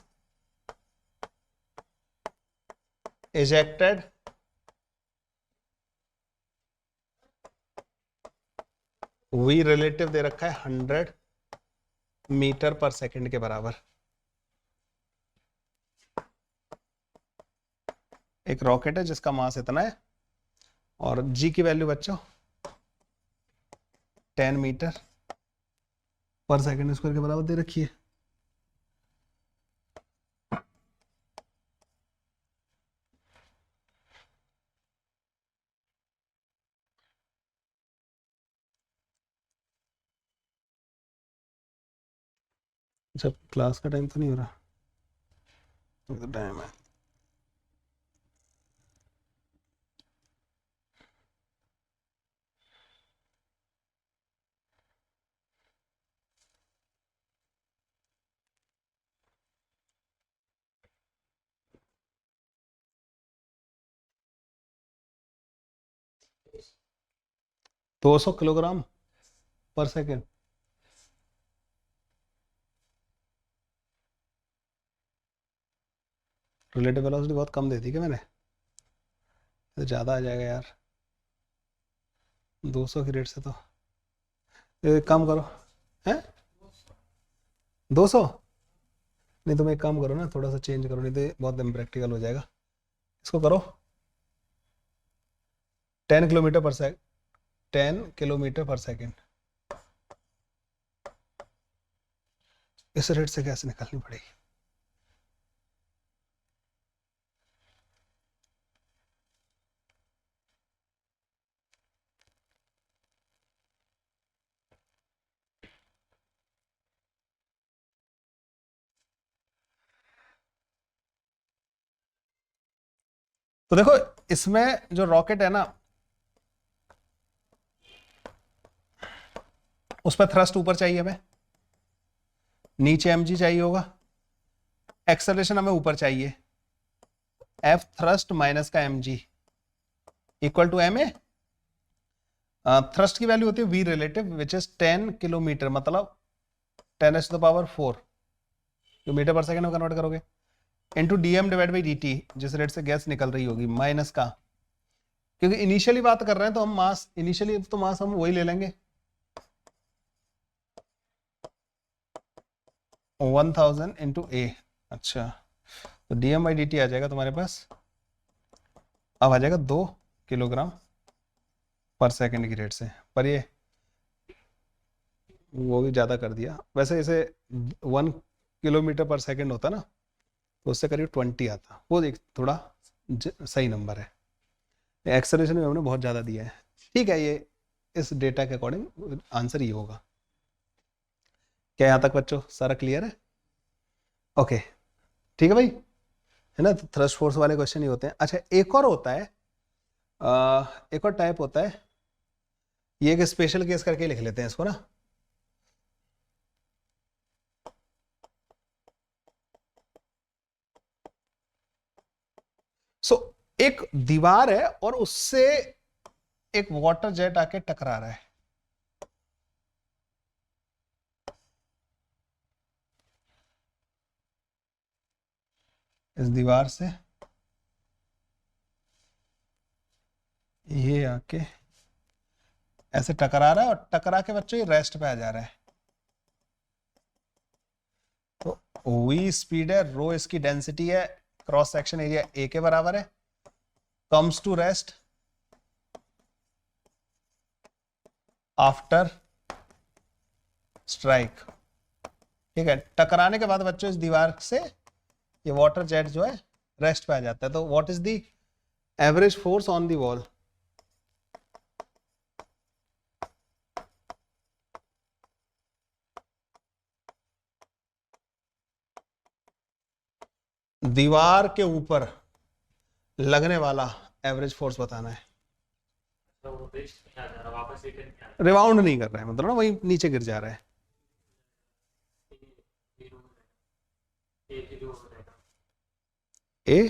ejected v relative दे रखा है 100 मीटर पर सेकंड के बराबर। एक रॉकेट है जिसका मास इतना है और जी की वैल्यू बच्चों 10 मीटर पर सेकंड स्क्वायर के बराबर दे रखी है। जब क्लास का टाइम तो नहीं हो रहा, तो टाइम है। तो 200 किलोग्राम पर सेकेंड, रिलेटिव वेलोसिटी बहुत कम दे दी क्या मैंने, तो ज़्यादा आ जाएगा यार 200 की रेट से। तो एक काम करो, हैं 200 नहीं, तुम एक काम करो ना, थोड़ा सा चेंज करो, नहीं तो बहुत इम्प्रैक्टिकल हो जाएगा। इसको करो 10 किलोमीटर पर सेकंड, 10 किलोमीटर पर सेकंड, इस रेट से कैसे निकालनी पड़ेगी। तो देखो इसमें जो रॉकेट है ना, उस पर थ्रस्ट ऊपर चाहिए हमें, नीचे mg चाहिए होगा, एक्सेलरेशन हमें ऊपर चाहिए, f थ्रस्ट माइनस का mg equal to ma। Thrust की वैल्यू होती है v relative which is 10 kilometre, मतलब 10⁴ जो मीटर पर सेकंड में कन्वर्ट करोगे, into dm divide by dt, जिस रेट से गैस निकल रही होगी, माइनस का क्योंकि इनिशियली बात कर रहे हैं तो हम मास, इनिशियली तो मास हम वही ले लेंगे 1000 इंटू ए। अच्छा, तो डीएम बाई डी टी आ जाएगा तुम्हारे पास, अब आ जाएगा 2 किलोग्राम पर सेकंड की रेट से। पर ये वो भी ज़्यादा कर दिया, वैसे इसे 1 किलोमीटर पर सेकंड होता ना तो उससे करीब 20 आता, वो एक थोड़ा सही नंबर है। एक्सेलरेशन में हमने बहुत ज़्यादा दिया है। ठीक है, ये इस डेटा के अकॉर्डिंग आंसर ये होगा। क्या यहाँ तक बच्चों सारा क्लियर है? ओके, ठीक है भाई, है ना। तो थ्रस्ट फोर्स वाले क्वेश्चन ही होते हैं। अच्छा, एक और होता है, एक और टाइप होता है, ये एक स्पेशल केस करके लिख लेते हैं इसको ना। एक दीवार है और उससे एक वाटर जेट आके टकरा रहा है। इस दीवार से ये आके ऐसे टकरा रहा है और टकरा के बच्चों ये रेस्ट पे आ जा रहा है। तो v स्पीड है, रो इसकी डेंसिटी है, क्रॉस सेक्शन एरिया a के बराबर है, comes to rest after strike. ठीक है, टकराने के बाद बच्चों इस दीवार से ये वाटर जेट जो है रेस्ट पे आ जाता है। तो what is the average force on the wall? दीवार के ऊपर लगने वाला एवरेज फोर्स बताना है। रिबाउंड नहीं कर रहा है, मतलब ना वही नीचे गिर जा रहा है। ए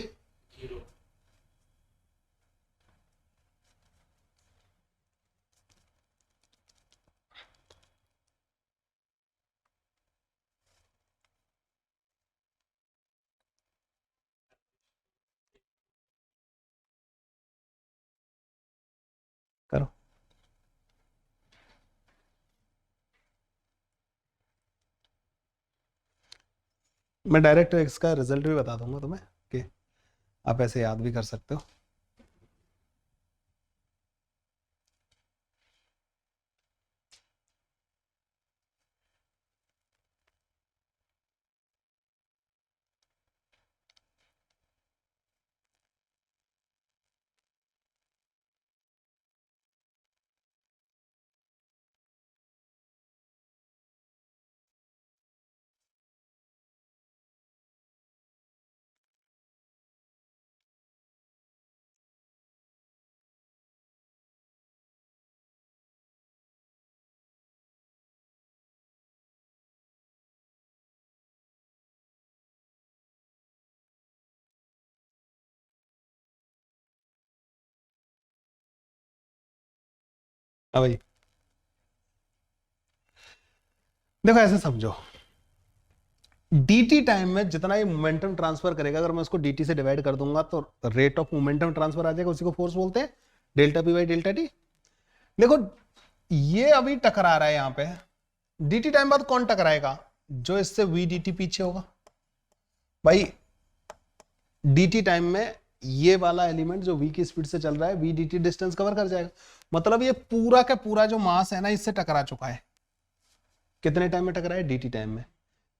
करो। मैं डायरेक्ट इसका रिजल्ट भी बता दूंगा तुम्हें कि आप ऐसे याद भी कर सकते हो। हाँ भाई, देखो ऐसे समझो, dt टाइम में जितना ये मोमेंटम ट्रांसफर करेगा, अगर मैं उसको dt से डिवाइड कर दूंगा तो रेट ऑफ मोमेंटम ट्रांसफर आ जाएगा, उसी को फोर्स बोलते हैं, delta P by delta T. देखो ये अभी टकरा रहा है यहाँ पे, dt टाइम बाद कौन टकराएगा? जो इससे v dt पीछे होगा भाई। dt टाइम में ये वाला एलिमेंट जो v की स्पीड से चल रहा है, v dt डिस्टेंस कवर कर जाएगा। मतलब ये पूरा का पूरा जो मास है ना, इससे टकरा चुका है। कितने टाइम में टकरा है? dt टाइम में।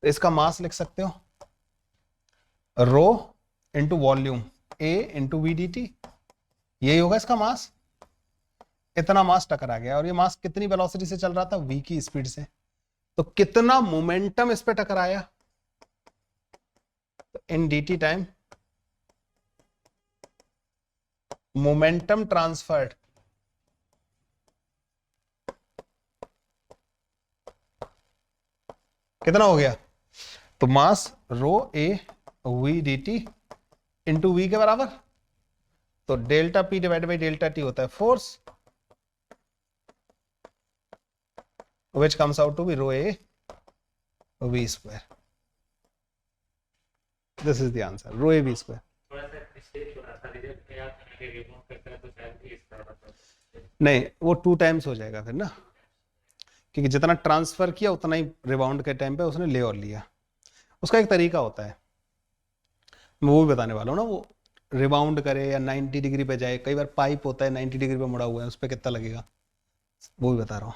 तो इसका मास लिख सकते हो rho into volume a into v d t, यही होगा इसका मास। इतना मास टकरा गया और ये मास कितनी वेलोसिटी से चल रहा था? v की स्पीड से। तो कितना मोमेंटम इस पे टकराया? तो in dt time momentum transferred कितना हो गया? तो mass rho a v d t into v के बराबर, तो delta p divide by delta t होता है force, which comes out to be rho a v square. This is the answer, rho a v square. नहीं, वो 2 times हो जाएगा फिर ना, क्योंकि जितना ट्रांसफर किया उतना ही रिबाउंड के टाइम पे उसने ले और लिया। उसका एक तरीका होता है, मैं वो भी बताने वाला हूँ ना, वो रिबाउंड करे या 90 डिग्री पे जाए। कई बार पाइप होता है 90 डिग्री पे मुड़ा हुआ है, उस पर कितना लगेगा, वो भी बता रहा हूं।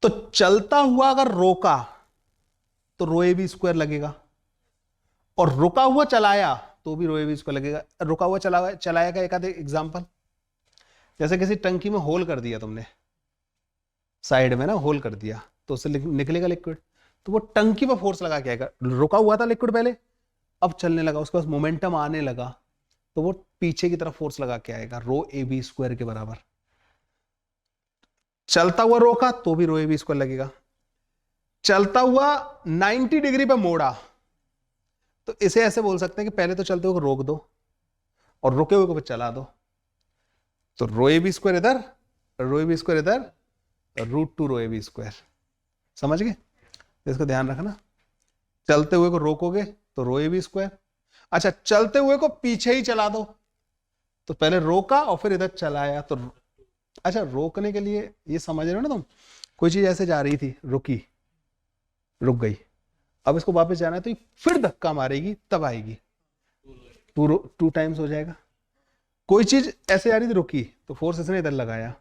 तो चलता हुआ अगर रोका तो रो ए बी स्क्वायर लगेगा, और रुका हुआ चलाया तो भी रो ए बी स्क्वायर लगेगा। रुका हुआ चलाया का एक आधे एग्जाम्पल, जैसे किसी टंकी में होल कर दिया तुमने, साइड में ना होल कर दिया, तो उससे निकलेगा लिक्विड, तो वो टंकी पर फोर्स लगा के आएगा। रुका हुआ था लिक्विड पहले, अब चलने लगा, उसके पास मोमेंटम आने लगा, तो वो पीछे की तरफ फोर्स लगा के आएगा, रो ए बी स्क्वायर के बराबर। चलता हुआ रोका तो भी रो ए बी स्क्वायर लगेगा। चलता हुआ 90 डिग्री पे मोड़ा, तो इसे ऐसे बोल सकते हैं कि पहले तो चलते हुए को रोक दो और रुके हुए को चला दो, तो रो ए बी स्क्वायर इधर, रो ए बी स्क्वायर इधर, √2 रो ए बी स्क्वायर। समझ गए? इसको ध्यान रखना। चलते हुए को रोकोगे तो रो ए बी स्क्वायर। अच्छा, चलते हुए को पीछे ही चला दो, तो पहले रोका और फिर इधर चलाया, तो अच्छा, रोकने के लिए ये समझ रहे हो ना तुम, कोई चीज ऐसे जा रही थी, रुकी, रुक गई, अब इसको वापस जाना है तो ये फिर धक्का मारेगी तब आएगी, 2 टाइम्स हो जाएगा। कोई चीज ऐसे जा रही थी, रुकी, तो फोर्स इसने इधर लगाया,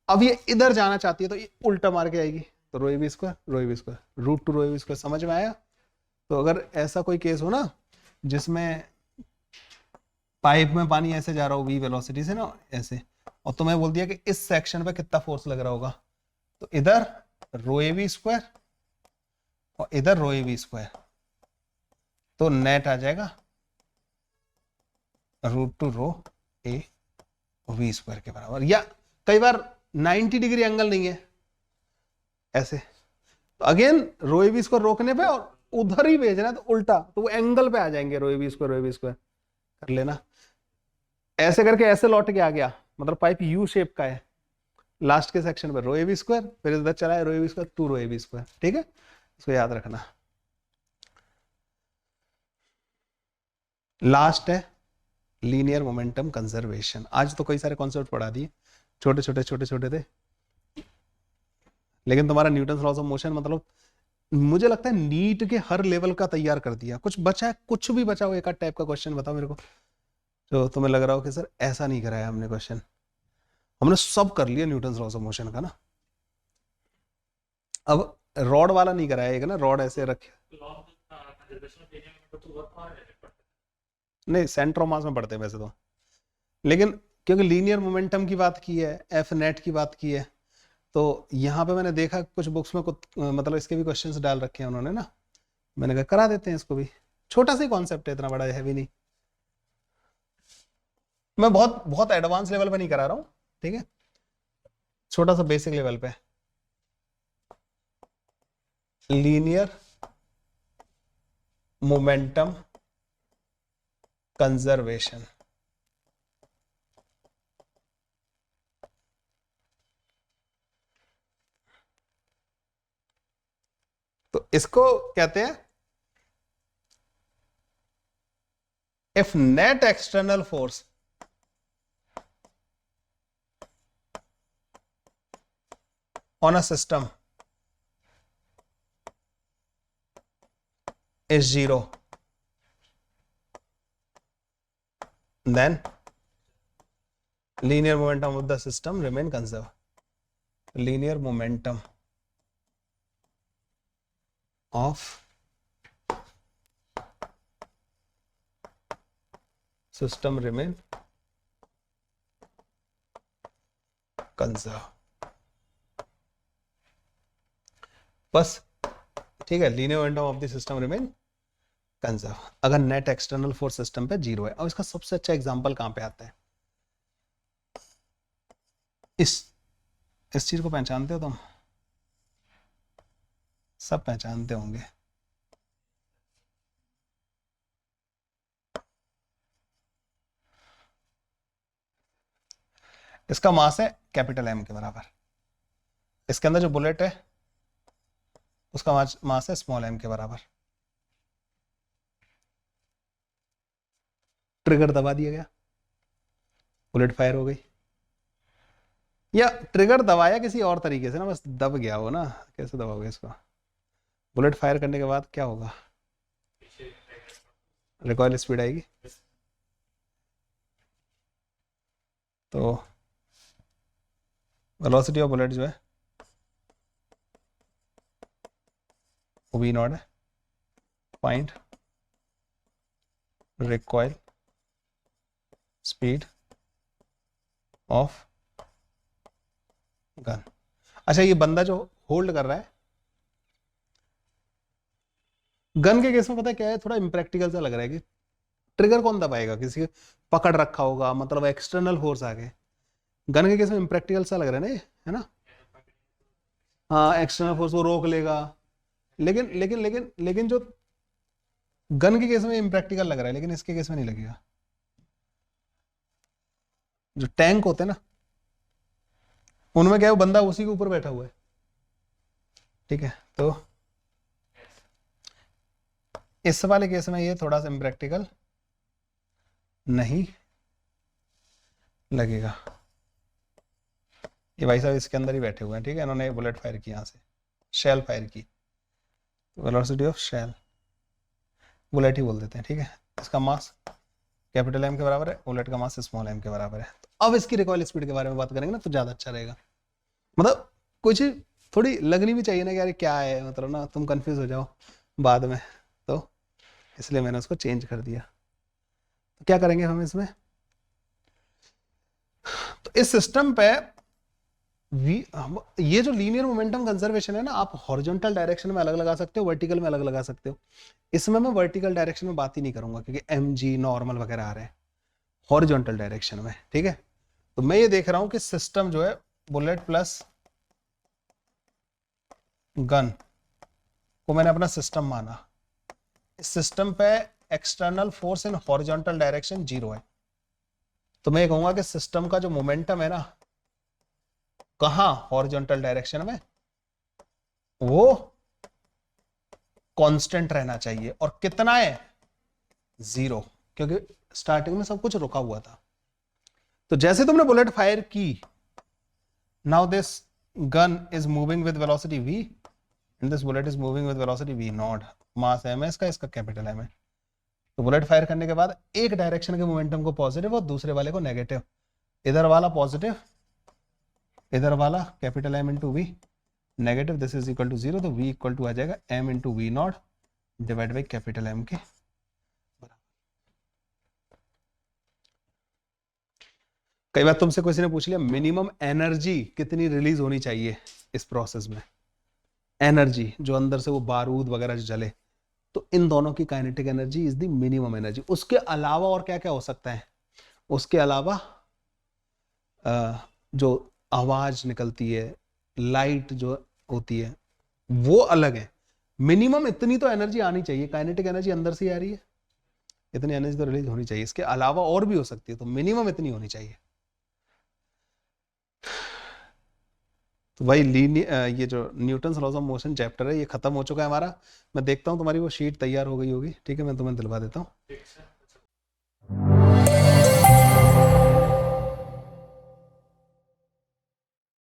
अब ये इधर जाना चाहती है तो ये उल्टा मार के आएगी, तो rho A B square, rho A B square, √2 rho A B square. समझ में आया? तो अगर ऐसा कोई केस हो ना जिसमें पाइप में पानी ऐसे जा रहा हो वी वेलोसिटी से ना ऐसे, और तुम्हें बोल दिया कि इस सेक्शन पे कितना फोर्स लग रहा होगा, तो इधर रो ए बी स्क्वायर और इधर रो ए बी स्क्वायर, तो नेट आ जाएगा √2 रो ए वी स्क्वायर के बराबर। या कई बार 90 डिग्री एंगल नहीं है ऐसे, तो again rho A B square रोकने पे और उधर ही भेजना है तो उल्टा, तो वो एंगल पे आ जाएंगे rho A B square, rho A B square कर लेना। ऐसे करके ऐसे लौट के आ गया, मतलब पाइप यू शेप का है, लास्ट के सेक्शन पे रो ए बी स्क्वायर, फिर इधर चला है rho A B square, 2 rho A B square. ठीक है, इसको याद रखना। लास्ट है लीनियर मोमेंटम कंजर्वेशन। आज तो कई सारे कॉन्सेप्ट पढ़ा दिए, छोटे छोटे छोटे छोटे थे, लेकिन तुम्हारा न्यूटन लॉज ऑफ मोशन मतलब मुझे लगता है नीट के हर लेवल का तैयार कर दिया। कुछ बचा है, कुछ भी बचा हो एक आध टाइप का क्वेश्चन बताओ मेरे को, तो तुम्हें लग रहा हो कि सर ऐसा नहीं कराया हमने क्वेश्चन। हमने सब कर लिया न्यूटन लॉज ऑफ मोशन का ना। अब रॉड वाला नहीं कराया, एक ना रॉड ऐसे रखे, नहीं सेंटर ऑफ मास में पढ़ते हैं वैसे तो, लेकिन क्योंकि लीनियर मोमेंटम की बात की है, एफ नेट की बात की है, तो यहाँ पे मैंने देखा कुछ बुक्स में कुछ मतलब इसके भी क्वेश्चंस डाल रखे हैं उन्होंने ना, मैंने कहा करा देते हैं इसको भी। छोटा सा ही कॉन्सेप्ट है, इतना बड़ा है भी नहीं, मैं बहुत बहुत एडवांस लेवल पे नहीं करा रहा हूँ, ठीक है, छोटा सा बेसिक लेवल पे। लीनियर मोमेंटम कंजर्वेशन, तो इसको कहते हैं if net external force on a system is 0, then linear momentum of the system remain conserved. Linear momentum of system remain conserved. बस ठीक है, linear momentum of the system remain conserve अगर net external force system पे 0 है। और इसका सबसे अच्छा एग्जांपल कहां पे आता है, इस चीज को पहचानते हो तुम, सब पहचानते होंगे। इसका मास है कैपिटल एम के बराबर, इसके अंदर जो बुलेट है उसका मास है स्मॉल एम के बराबर। ट्रिगर दबा दिया गया, बुलेट फायर हो गई। या ट्रिगर दबाया किसी और तरीके से ना, बस दब गया वो ना, कैसे दबाओगे इसको? बुलेट फायर करने के बाद क्या होगा? रिकॉइल स्पीड आएगी, तो वेलोसिटी ऑफ बुलेट जो है वो वी नॉट है। Find recoil speed of gun. अच्छा, ये बंदा जो होल्ड कर रहा है गन के केस में, पता है क्या है, थोड़ा इम्प्रैक्टिकल सा लग रहा है कि ट्रिगर कौन दबाएगा? किसी पकड़ रखा होगा, मतलब एक्सटर्नल फोर्स आ गए। गन के केस में इम्प्रैक्टिकल सा लग रहा है ना ये, है ना? हाँ, एक्सटर्नल फोर्स वो रोक लेगा, लेकिन जो गन के केस में इम्प्रैक्टिकल लग रहा है, लेकिन इसके केस में नहीं लगेगा। जो टैंक होते हैं ना, उनमें क्या है, वो बंदा उसी के ऊपर बैठा हुआ है, ठीक है? तो इस वाले केस में ये थोड़ा सा इम्प्रैक्टिकल नहीं लगेगा। ये भाई साहब इसके अंदर ही बैठे हुए हैं, ठीक है? इन्होंने बुलेट फायर की, यहाँ से शेल फायर की, वेलोसिटी ऑफ शेल, बुलेट ही बोल देते हैं, ठीक है? इसका मास कैपिटल एम के बराबर है, बुलेट का मास स्मॉल एम के बराबर है। तो अब इसकी रिकॉइल स्पीड के बारे में बात करेंगे ना, तो ज्यादा अच्छा रहेगा। मतलब कुछ थोड़ी लगनी भी चाहिए ना कि यार क्या है, मतलब ना तुम कंफ्यूज हो जाओ बाद में, तो इसलिए मैंने उसको चेंज कर दिया। तो क्या करेंगे हम इसमें? तो इस सिस्टम पे ये जो लीनियर मोमेंटम कंजर्वेशन है ना, आप हॉरिजॉन्टल डायरेक्शन में अलग लगा सकते हो, वर्टिकल में अलग लगा सकते हो। इसमें मैं वर्टिकल डायरेक्शन में बात ही नहीं करूंगा, क्योंकि mg नॉर्मल वगैरह आ रहे हैं हॉरिजॉन्टल डायरेक्शन में, ठीक है? तो मैं ये देख रहा हूं कि सिस्टम जो है बुलेट प्लस गन को मैंने अपना सिस्टम माना। इस सिस्टम पे external force in horizontal direction 0 है। तो मैं ये कहूंगा कि सिस्टम का जो मोमेंटम है ना, कहां? हॉरिजॉन्टल डायरेक्शन में, वो कांस्टेंट रहना चाहिए। और कितना है? 0, क्योंकि स्टार्टिंग में सब कुछ रुका हुआ था। तो जैसे तुमने बुलेट फायर की, now this gun is moving with velocity v and this bullet is moving with velocity v not, mass m है इसका कैपिटल m है। तो बुलेट फायर करने के बाद एक डायरेक्शन के मोमेंटम को पॉजिटिव और दूसरे वाले को नेगेटिव, इधर वाला पॉजिटिव, इधर वाला capital M into V negative, this is equal to 0। तो v इक्वल टू आ जाएगा m into V not divide by capital M के बराबर। कई बार तुमसे किसी ने पूछ लिया मिनिमम एनर्जी कितनी रिलीज होनी चाहिए इस प्रोसेस में, एनर्जी जो अंदर से वो बारूद वगैरह जो जले, तो इन दोनों की kinetic energy is the minimum energy. उसके अलावा और क्या क्या हो सकता है? उसके अलावा जो आवाज निकलती है, लाइट जो होती है, वो अलग है। मिनिमम इतनी तो एनर्जी आनी चाहिए, काइनेटिक एनर्जी अंदर से आ रही है, इतनी एनर्जी तो रिलीज होनी चाहिए। इसके अलावा और भी हो सकती है, तो मिनिमम इतनी होनी चाहिए। तो भाई ये जो Newton's laws of motion chapter है, ये खत्म हो चुका है हमारा। मैं देखता हूँ तुम्हारी वो शीट तैयार हो गई होगी, ठीक है? मैं तुम्हें दिलवा देता हूँ।